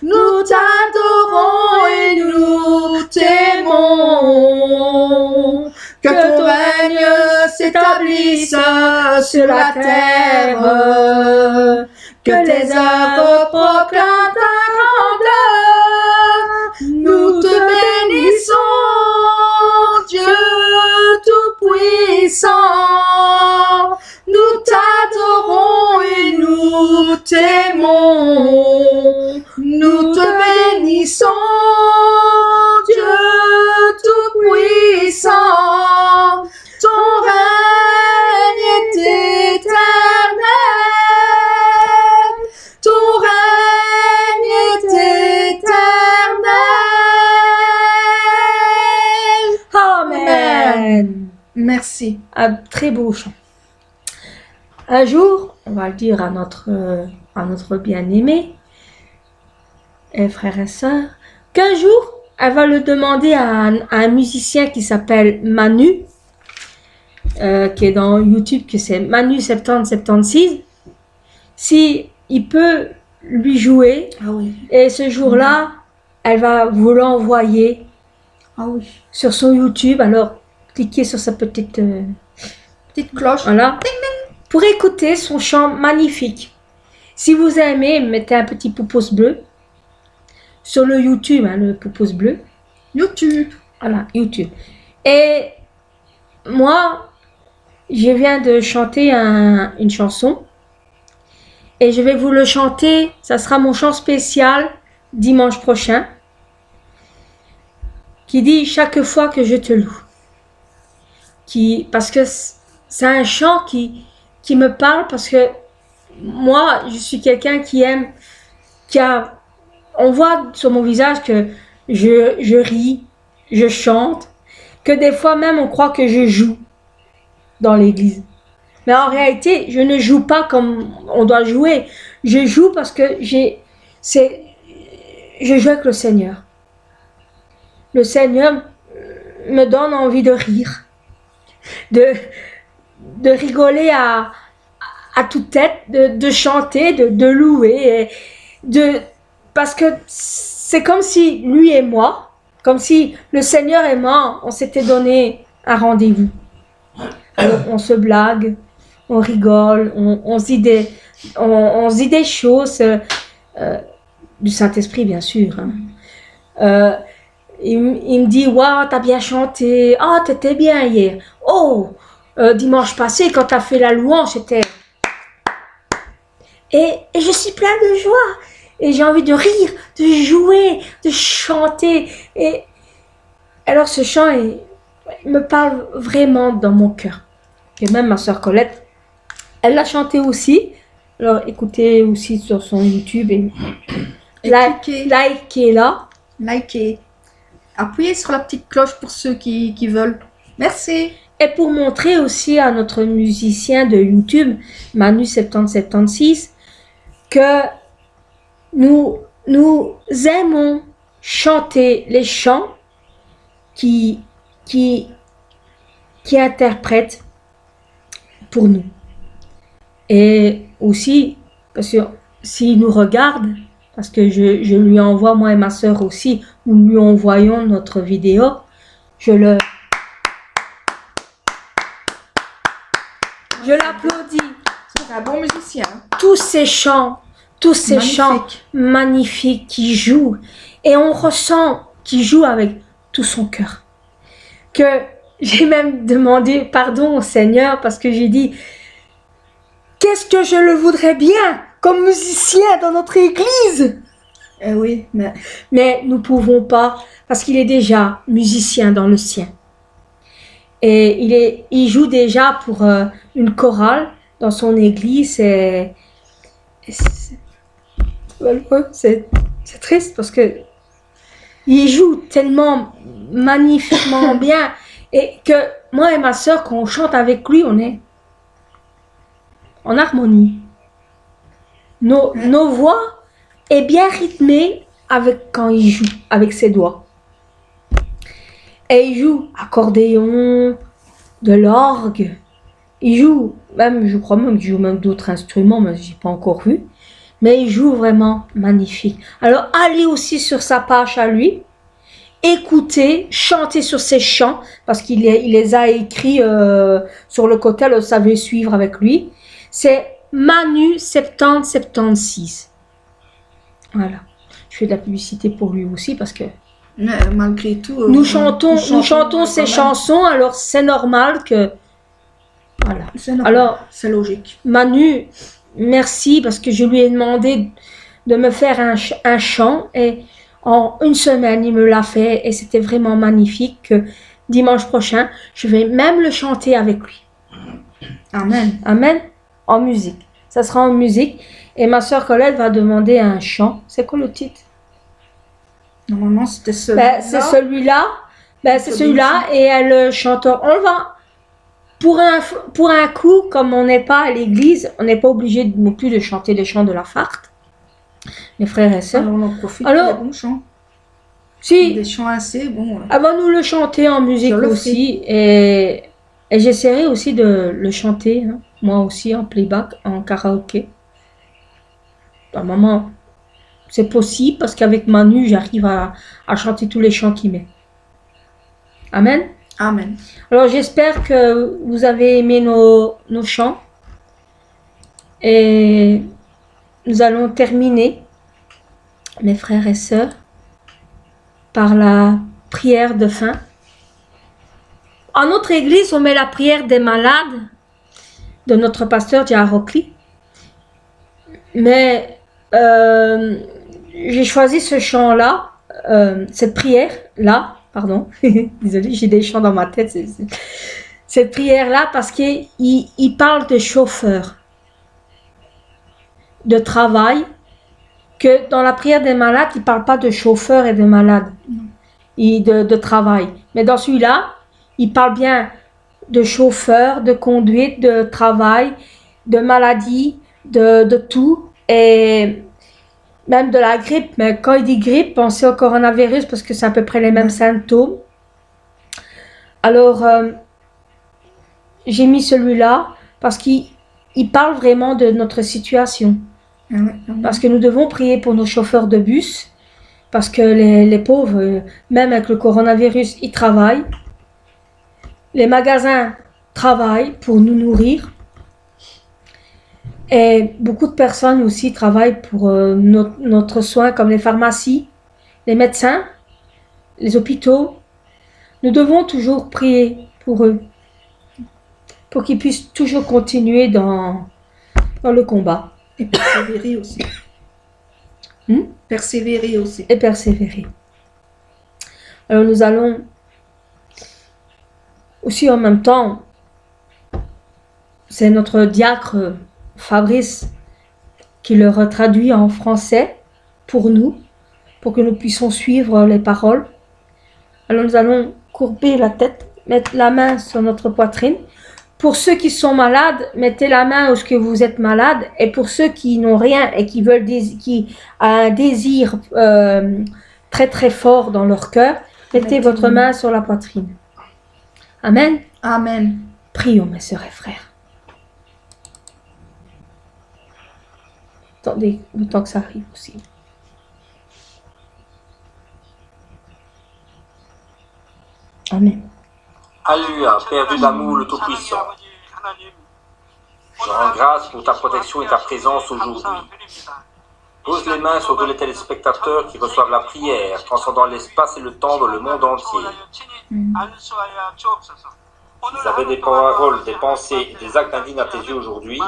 Speaker 2: Nous t'adorons et nous t'aimons. Que ton règne s'établisse sur la terre. Que tes œuvres proclament ta grandeur. Nous te bénissons, Dieu Tout-Puissant. Nous t'adorons et nous t'aimons. Nous te bénissons, Dieu Tout-Puissant. Ton règne est éternel. Ton règne est éternel.
Speaker 1: Amen.
Speaker 2: Merci.
Speaker 1: Un très beau chant. Un jour, on va le dire à notre bien-aimé, et frère et sœur, qu'un jour, elle va le demander à un musicien qui s'appelle Manu, qui est dans YouTube, que c'est Manu7076, si il peut lui jouer.
Speaker 2: Ah oui.
Speaker 1: Et ce jour-là, elle va vous l'envoyer sur son YouTube. Alors, cliquez sur sa petite
Speaker 2: cloche.
Speaker 1: Voilà. Pour écouter son chant magnifique. Si vous aimez, mettez un petit pouce bleu sur le YouTube, le pouce bleu.
Speaker 2: YouTube.
Speaker 1: Voilà, YouTube. Et moi, je viens de chanter une chanson. Et je vais vous le chanter. Ça sera mon chant spécial dimanche prochain. Qui dit chaque fois que je te loue. Parce que c'est un chant qui me parle, parce que moi, je suis quelqu'un qui aime, on voit sur mon visage que je ris, je chante, que des fois même on croit que je joue dans l'église. Mais en réalité, je ne joue pas comme on doit jouer. Je joue parce que je joue avec le Seigneur. Le Seigneur me donne envie de rire, de rigoler à toute tête, de chanter, de louer, parce que c'est comme si lui et moi, comme si le Seigneur et moi, on s'était donné un rendez-vous. Alors, on se blague, on rigole, on se dit des choses du Saint-Esprit, bien sûr. Hein. Il me dit, waouh, t'as bien chanté, ah, t'étais bien hier. Oh, dimanche passé, quand t'as fait la louange, c'était... Et je suis plein de joie. Et j'ai envie de rire, de jouer, de chanter. Et alors ce chant me parle vraiment dans mon cœur. Et même ma sœur Colette, elle l'a chanté aussi. Alors écoutez aussi sur son YouTube et likez-la.
Speaker 2: Likez. Appuyez sur la petite cloche pour ceux qui veulent. Merci.
Speaker 1: Et pour montrer aussi à notre musicien de YouTube, Manu7076, que nous aimons chanter les chants qui interprètent pour nous. Et aussi, parce que s'il nous regarde, parce que je lui envoie, moi et ma sœur aussi, nous lui envoyons notre vidéo, je l'applaudis.
Speaker 2: C'est un bon musicien.
Speaker 1: Tous ces chants magnifiques qui jouent, et on ressent qu'il joue avec tout son cœur. Que j'ai même demandé pardon au Seigneur parce que j'ai dit, qu'est-ce que je le voudrais bien comme musicien dans notre église.
Speaker 2: Oui,
Speaker 1: mais nous pouvons pas parce qu'il est déjà musicien dans le sien. Et il joue déjà pour une chorale dans son église. C'est triste parce que il joue tellement magnifiquement bien et que moi et ma sœur, quand on chante avec lui, on est en harmonie. Nos voix est bien rythmée avec quand il joue avec ses doigts. Et il joue accordéon, de l'orgue. Il joue même, je crois même qu'il joue même d'autres instruments, mais j'ai pas encore vu. Mais il joue vraiment magnifique. Alors allez aussi sur sa page à lui, écoutez, chantez sur ses chants parce qu'il les a écrits sur le côté. Alors vous savez suivre avec lui. C'est Manu7076. Voilà. Je fais de la publicité pour lui aussi parce que
Speaker 2: malgré tout,
Speaker 1: nous chantons ces chansons. Alors c'est normal que voilà. Alors
Speaker 2: c'est logique.
Speaker 1: Manu, merci parce que je lui ai demandé de me faire un chant et en une semaine il me l'a fait et c'était vraiment magnifique. Que dimanche prochain je vais même le chanter avec lui.
Speaker 2: Amen.
Speaker 1: Amen. En musique. Ça sera en musique. Et ma sœur Colette va demander un chant. C'est quoi le titre?
Speaker 2: Normalement, c'était celui-là.
Speaker 1: C'est celui-là. C'est celui-là. Et elle chante. On va. Pour un coup, comme on n'est pas à l'église, on n'est pas obligé non plus de chanter les chants de la Farte. Mes frères et sœurs.
Speaker 2: Alors, on en profite.
Speaker 1: Alors,
Speaker 2: des bons chants.
Speaker 1: Si.
Speaker 2: Des chants assez bons.
Speaker 1: Elle va nous le chanter en musique aussi. Et j'essaierai aussi de le chanter. Hein. Moi aussi en playback, en karaoké. Maman, c'est possible parce qu'avec Manu, j'arrive à chanter tous les chants qu'il met. Amen.
Speaker 2: Amen.
Speaker 1: Alors j'espère que vous avez aimé nos chants. Et nous allons terminer, mes frères et sœurs, par la prière de fin. En notre église, on met la prière des malades de notre pasteur Diarokli. Mais j'ai choisi ce chant-là, cette prière-là, pardon, désolée, j'ai des chants dans ma tête, cette prière-là, parce qu'il parle de chauffeur, de travail, que dans la prière des malades, il ne parle pas de chauffeur et de malade, de travail. Mais dans celui-là, il parle bien de chauffeur, de conduite, de travail, de maladie, de tout. Et même de la grippe, mais quand il dit grippe, pensez au coronavirus parce que c'est à peu près les mêmes symptômes. Alors, j'ai mis celui-là parce qu'il parle vraiment de notre situation. Parce que nous devons prier pour nos chauffeurs de bus, parce que les pauvres, même avec le coronavirus, ils travaillent. Les magasins travaillent pour nous nourrir. Et beaucoup de personnes aussi travaillent pour notre soin, comme les pharmacies, les médecins, les hôpitaux. Nous devons toujours prier pour eux, pour qu'ils puissent toujours continuer dans le combat.
Speaker 2: Et persévérer aussi. Persévérer aussi.
Speaker 1: Et persévérer. Alors nous allons aussi en même temps, c'est notre diacre Fabrice qui le traduit en français pour nous, pour que nous puissions suivre les paroles. Alors nous allons courber la tête, mettre la main sur notre poitrine. Pour ceux qui sont malades, mettez la main où ce que vous êtes malade. Et pour ceux qui n'ont rien et qui veulent qui ont un désir très très fort dans leur cœur, mettez votre main sur la poitrine. Amen.
Speaker 2: Amen.
Speaker 1: Prions, mes sœurs et frères. Attendez le temps que ça arrive aussi. Amen.
Speaker 3: Alléluia, Père Dieu d'amour, le Tout-Puissant. Je rends grâce pour ta protection et ta présence aujourd'hui. Pose les mains sur tous les téléspectateurs qui reçoivent la prière, transcendant l'espace et le temps dans le monde entier. Ils avaient des paroles, des pensées et des actes indignes à tes yeux aujourd'hui.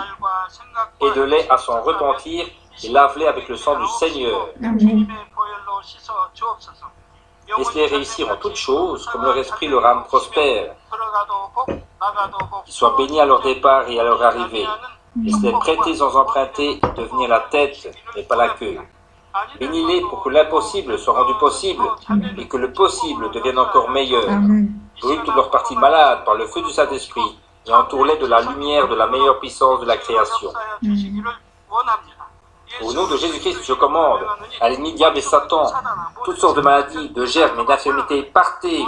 Speaker 3: Aide-les à s'en repentir et lave-les avec le sang du Seigneur.
Speaker 1: Amen.
Speaker 3: Laisse-les réussir en toutes choses, comme leur esprit leur âme prospère. Qu'ils soient bénis à leur départ et à leur arrivée. Laisse-les prêter sans emprunter, devenir la tête, mais pas la queue. Bénis-les pour que l'impossible soit rendu possible et que le possible devienne encore meilleur.
Speaker 1: Amen.
Speaker 3: Brûle toutes leurs parties malades par le feu du Saint-Esprit et entoure-les de la lumière de la meilleure puissance de la création. Au nom de Jésus-Christ, je commande à l'ennemi diable et Satan, toutes sortes de maladies, de germes et d'infirmités, partez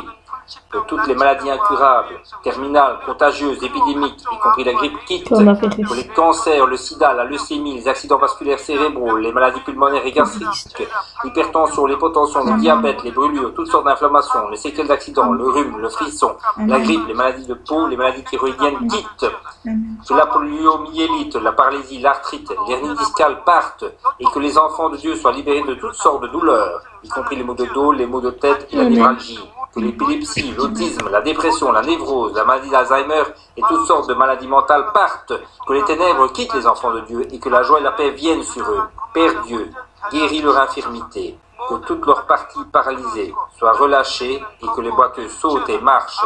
Speaker 3: de toutes les maladies incurables, terminales, contagieuses, épidémiques, y compris la grippe, quitte pour les cancers, le sida, la leucémie, les accidents vasculaires cérébraux, les maladies pulmonaires et gastriques, l'hypertension, l'hypotension, le diabète, les brûlures, toutes sortes d'inflammations, les séquelles d'accidents, le rhume, le frisson, la grippe, les maladies de peau, les maladies thyroïdiennes, quitte que la poliomyélite, la paralysie, l'arthrite, l'hernie discale partent et que les enfants de Dieu soient libérés de toutes sortes de douleurs, y compris les maux de dos, les maux de tête et la névralgie. Que l'épilepsie, l'autisme, la dépression, la névrose, la maladie d'Alzheimer et toutes sortes de maladies mentales partent, que les ténèbres quittent les enfants de Dieu et que la joie et la paix viennent sur eux. Père Dieu, guéris leur infirmité, que toutes leurs parties paralysées soient relâchées et que les boiteux sautent et marchent,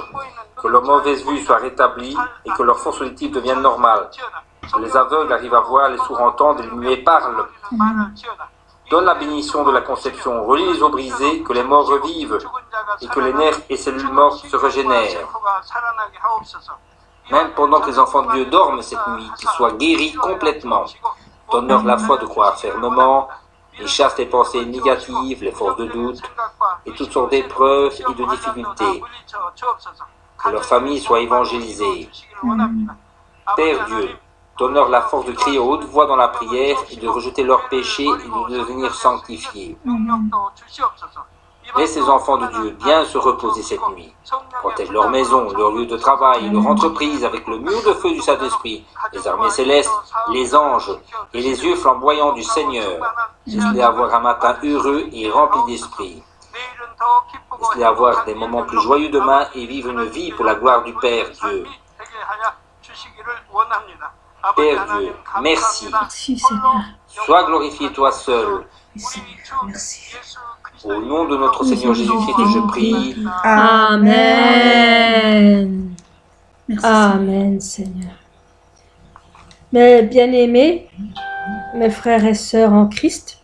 Speaker 3: que leur mauvaise vue soit rétablie et que leur force auditive devienne normale, que les aveugles arrivent à voir, les sourds entendent et les muets parlent. Donne la bénédiction de la conception, relie les os brisés, que les morts revivent et que les nerfs et cellules mortes se régénèrent. Même pendant que les enfants de Dieu dorment cette nuit, qu'ils soient guéris complètement. Donne-leur la foi de croire fermement, et chasse les pensées négatives, les forces de doute, et toutes sortes d'épreuves et de difficultés. Que leur famille soit évangélisée. Père Dieu, donne-leur la force de crier à haute voix dans la prière et de rejeter leurs péchés et de devenir sanctifiés. Laisse ces enfants de Dieu bien se reposer cette nuit. Protège leur maison, leur lieu de travail, leur entreprise avec le mur de feu du Saint-Esprit, les armées célestes, les anges et les yeux flamboyants du Seigneur. Laisse-les avoir un matin heureux et rempli d'esprit. Laisse-les avoir des moments plus joyeux demain et vivre une vie pour la gloire du Père Dieu. Père Dieu, merci.
Speaker 1: Merci Seigneur.
Speaker 3: Sois glorifié toi seul.
Speaker 1: Merci.
Speaker 3: Au nom de notre Seigneur Jésus-Christ, je prie.
Speaker 1: Amen.
Speaker 2: Merci.
Speaker 1: Amen Seigneur. Mes bien-aimés, mes frères et sœurs en Christ,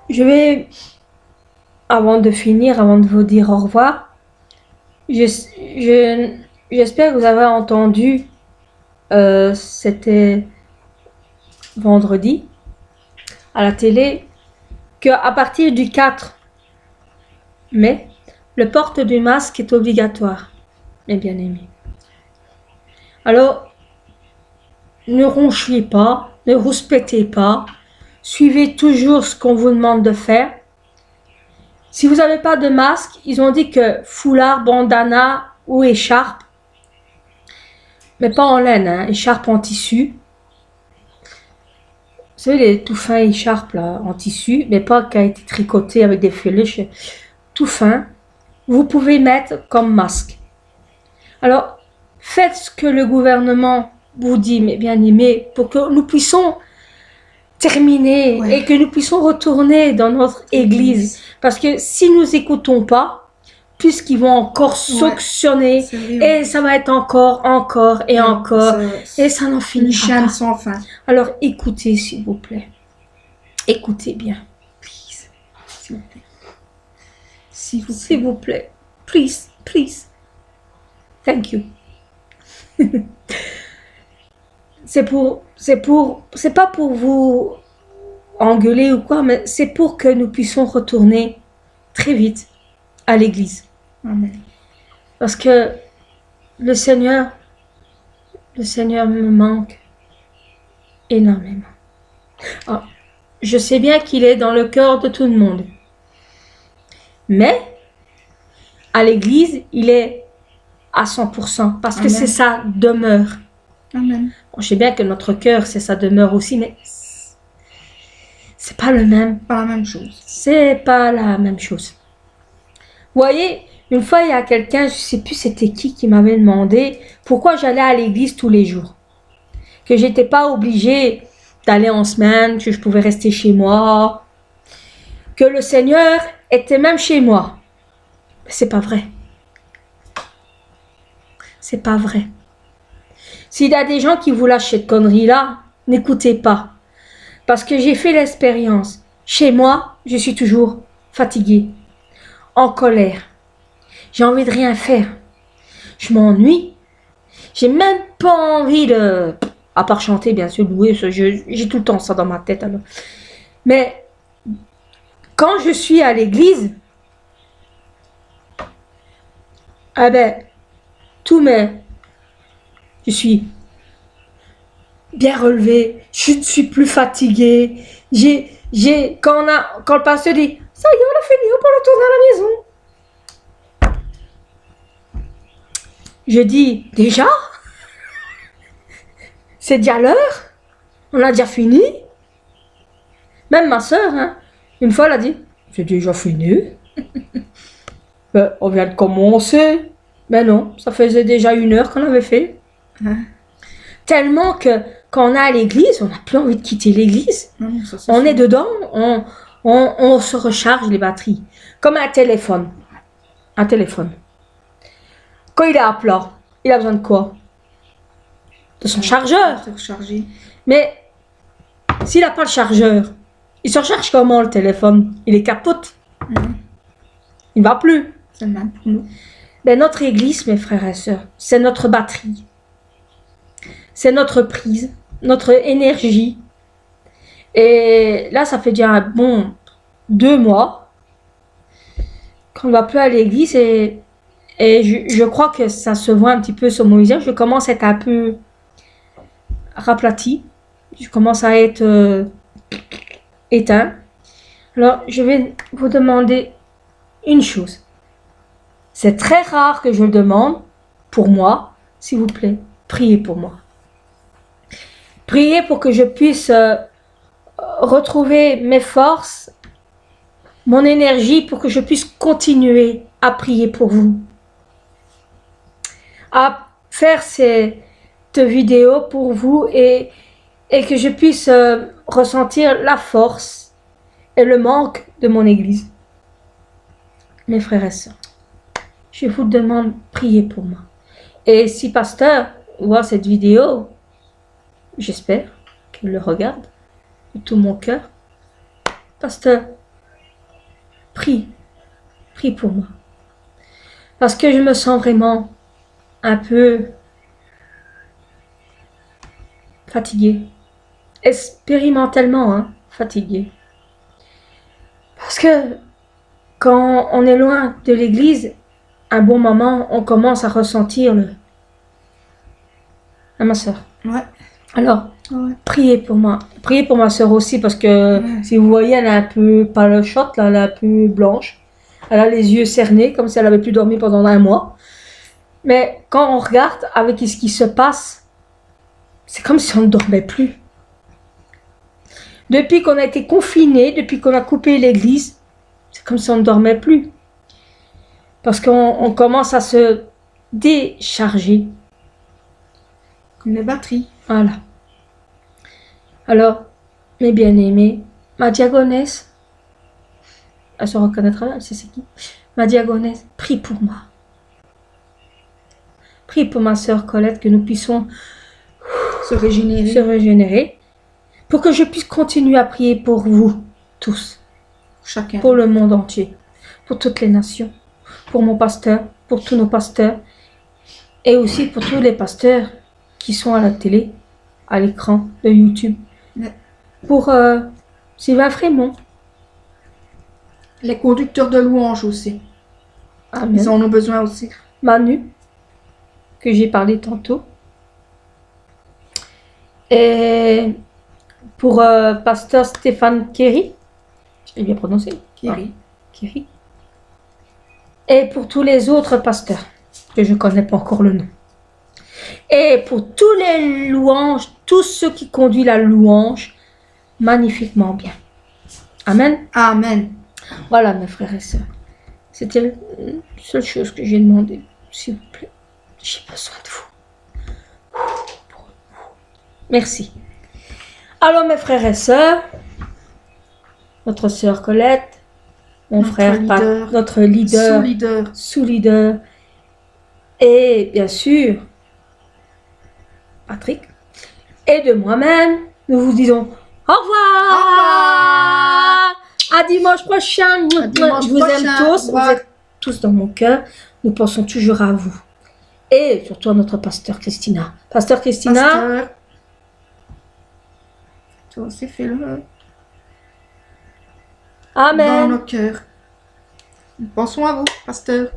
Speaker 1: je vais, avant de finir, avant de vous dire au revoir, j'espère que vous avez entendu, c'était vendredi, à la télé, qu'à partir du 4 mai, le port du masque est obligatoire, mes bien-aimés. Alors, ne ronchez pas, ne rouspétez pas, suivez toujours ce qu'on vous demande de faire. Si vous n'avez pas de masque, ils ont dit que foulard, bandana ou écharpe, mais pas en laine, hein, écharpe en tissu. Vous savez, les tout fins écharpes là, en tissu, mais pas qui a été tricoté avec des filets, tout fin. Vous pouvez mettre comme masque. Alors, faites ce que le gouvernement vous dit, mes bien-aimés, pour que nous puissions terminer et que nous puissions retourner dans notre église. Parce que si nous écoutons pas, puisqu'ils vont encore sanctionner, et ça va être encore et encore, et ça n'en finira pas.
Speaker 2: Sans fin.
Speaker 1: Alors écoutez, s'il vous plaît. Écoutez bien.
Speaker 2: Please. S'il vous plaît.
Speaker 1: S'il vous plaît. Please, please. Thank you. C'est pas pour vous engueuler ou quoi, mais c'est pour que nous puissions retourner très vite à l'église.
Speaker 2: Amen.
Speaker 1: Parce que le Seigneur me manque énormément. Alors, je sais bien qu'il est dans le cœur de tout le monde. Mais, à l'église, il est à 100%, parce que c'est sa demeure.
Speaker 2: Amen.
Speaker 1: Bon, je sais bien que notre cœur, c'est sa demeure aussi, mais c'est pas le même.
Speaker 2: Pas la même chose.
Speaker 1: C'est pas la même chose. Vous voyez, une fois, il y a quelqu'un, je sais plus c'était qui m'avait demandé pourquoi j'allais à l'église tous les jours. Que j'étais pas obligée d'aller en semaine, que je pouvais rester chez moi. Que le Seigneur était même chez moi. Mais c'est pas vrai. C'est pas vrai. S'il y a des gens qui vous lâchent cette connerie-là, n'écoutez pas. Parce que j'ai fait l'expérience. Chez moi, je suis toujours fatiguée, en colère. J'ai envie de rien faire. Je m'ennuie. J'ai même pas envie de... À part chanter, bien sûr, louer. J'ai tout le temps ça dans ma tête. Alors. Mais quand je suis à l'église, ah ben, je suis bien relevé, je ne suis plus fatiguée. Quand le pasteur dit, ça y est, on a fini, on peut retourner à la maison. Je dis, déjà? C'est déjà l'heure? On a déjà fini? Même ma soeur, hein, une fois, elle a dit, c'est déjà fini? Ben, on vient de commencer. Ben non, ça faisait déjà 1 heure qu'on avait fait. Tellement que quand on est à l'église, on n'a plus envie de quitter l'église. On est dedans, on se recharge les batteries. Comme un téléphone. Un téléphone. Quand il est à plat, il a besoin de quoi? De son chargeur. Mais s'il n'a pas le chargeur, il se recharge comment le téléphone? Il est capote. Il ne va plus.
Speaker 2: C'est le même pour nous.
Speaker 1: Ben, notre église, mes frères et sœurs, c'est notre batterie. C'est notre prise, notre énergie. Et là, ça fait déjà un bon 2 mois qu'on ne va plus à l'église et je crois que ça se voit un petit peu sur mon visage. Je commence à être un peu raplati. Je commence à être éteint. Alors, je vais vous demander une chose. C'est très rare que je le demande pour moi. S'il vous plaît, priez pour moi. Priez pour que je puisse retrouver mes forces, mon énergie, pour que je puisse continuer à prier pour vous. À faire cette vidéo pour vous et que je puisse ressentir la force et le manque de mon église. Mes frères et sœurs, je vous demande, priez pour moi. Et si pasteur voit cette vidéo, j'espère qu'il le regarde de tout mon cœur. Pasteur, prie pour moi. Parce que je me sens vraiment un peu fatiguée. Expérimentalement, hein, fatiguée. Parce que quand on est loin de l'église, un bon moment, on commence à ressentir le... Ah, ma soeur.
Speaker 2: Ouais.
Speaker 1: Alors, priez pour moi. Priez pour ma soeur aussi parce que si vous voyez, elle est un peu pas le shot, là, elle est un peu blanche. Elle a les yeux cernés comme si elle avait plus dormi pendant un mois. Mais quand on regarde avec ce qui se passe, c'est comme si on ne dormait plus. Depuis qu'on a été confinés, depuis qu'on a coupé l'église, c'est comme si on ne dormait plus. Parce qu'on commence à se décharger.
Speaker 2: Comme les batteries.
Speaker 1: Voilà. Alors, mes bien-aimés, ma diagonesse, elle se reconnaîtra, elle sait c'est qui. Ma diagonesse, prie pour moi. Prie pour ma sœur Colette, que nous puissions
Speaker 2: Se régénérer.
Speaker 1: se régénérer, pour que je puisse continuer à prier pour vous tous,
Speaker 2: Chacun.
Speaker 1: pour le monde entier, pour toutes les nations, pour mon pasteur, pour tous nos pasteurs, et aussi pour tous les pasteurs qui sont à la télé, à l'écran de YouTube,
Speaker 2: Ouais.
Speaker 1: pour Sylvain Frémont.
Speaker 2: Les conducteurs de louanges aussi.
Speaker 1: Amen.
Speaker 2: Ils en ont besoin aussi.
Speaker 1: Manu, que j'ai parlé tantôt. Et pour pasteur Stéphane Kerry, j'ai bien prononcé, Kerry. Et pour tous les autres pasteurs, que je ne connais pas encore le nom. Et pour tous les louanges, tous ceux qui conduisent la louange, magnifiquement bien. Amen.
Speaker 2: Amen.
Speaker 1: Voilà mes frères et sœurs. C'était la seule chose que j'ai demandé. S'il vous plaît, j'ai besoin de vous. Merci. Alors mes frères et sœurs, notre sœur Colette, mon
Speaker 2: Notre
Speaker 1: frère
Speaker 2: leader.
Speaker 1: notre leader,
Speaker 2: Sous-leader.
Speaker 1: sous-leader, et bien sûr Patrick, et de moi-même, nous vous disons au revoir. À dimanche prochain.
Speaker 2: dimanche
Speaker 1: Je vous
Speaker 2: prochain.
Speaker 1: aime tous.
Speaker 2: Au revoir.
Speaker 1: Vous êtes tous dans mon cœur. Nous pensons toujours à vous. Et surtout à notre pasteur Christina. Pasteur Christina,
Speaker 2: Pasteur. Toi aussi, fais-le. Dans
Speaker 1: Amen.
Speaker 2: nos cœurs. Nous pensons à vous, pasteur.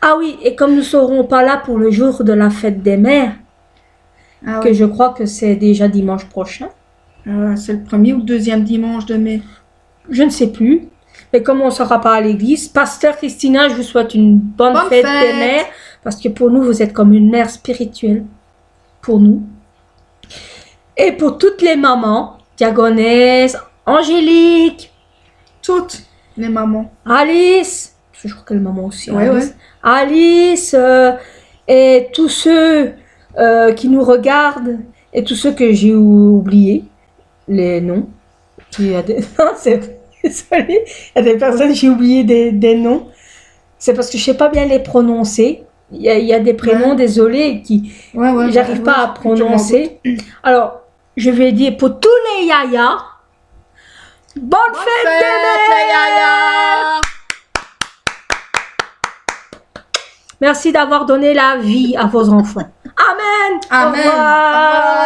Speaker 1: Ah oui, et comme nous ne serons pas là pour le jour de la fête des mères,
Speaker 2: Ah
Speaker 1: que
Speaker 2: oui.
Speaker 1: je crois que c'est déjà dimanche prochain,
Speaker 2: C'est le premier ou le deuxième dimanche de mai.
Speaker 1: je ne sais plus. Mais comme on ne sera pas à l'église, pasteur Christina, je vous souhaite une bonne
Speaker 2: Bonne
Speaker 1: fête
Speaker 2: fête.
Speaker 1: des mères, parce que pour nous, vous êtes comme une mère spirituelle. Pour nous. Et pour toutes les mamans, Diagonesse, Angélique,
Speaker 2: Toutes les mamans.
Speaker 1: Alice, je crois que les mamans aussi,
Speaker 2: Ouais,
Speaker 1: Alice, Alice et tous ceux qui nous regardent, et tous ceux que j'ai oubliés, les noms. Il y a des... Non, désolée, il y a des personnes, j'ai oublié des noms. C'est parce que je ne sais pas bien les prononcer. Il y a des prénoms,
Speaker 2: Ouais.
Speaker 1: désolé, qui
Speaker 2: Ouais,
Speaker 1: j'arrive pas à prononcer. Alors, je vais dire pour tous les yayas, bonne fête des mères. Merci d'avoir donné la vie à vos enfants. Amen.
Speaker 2: Amen.
Speaker 1: Au revoir.
Speaker 2: Au revoir.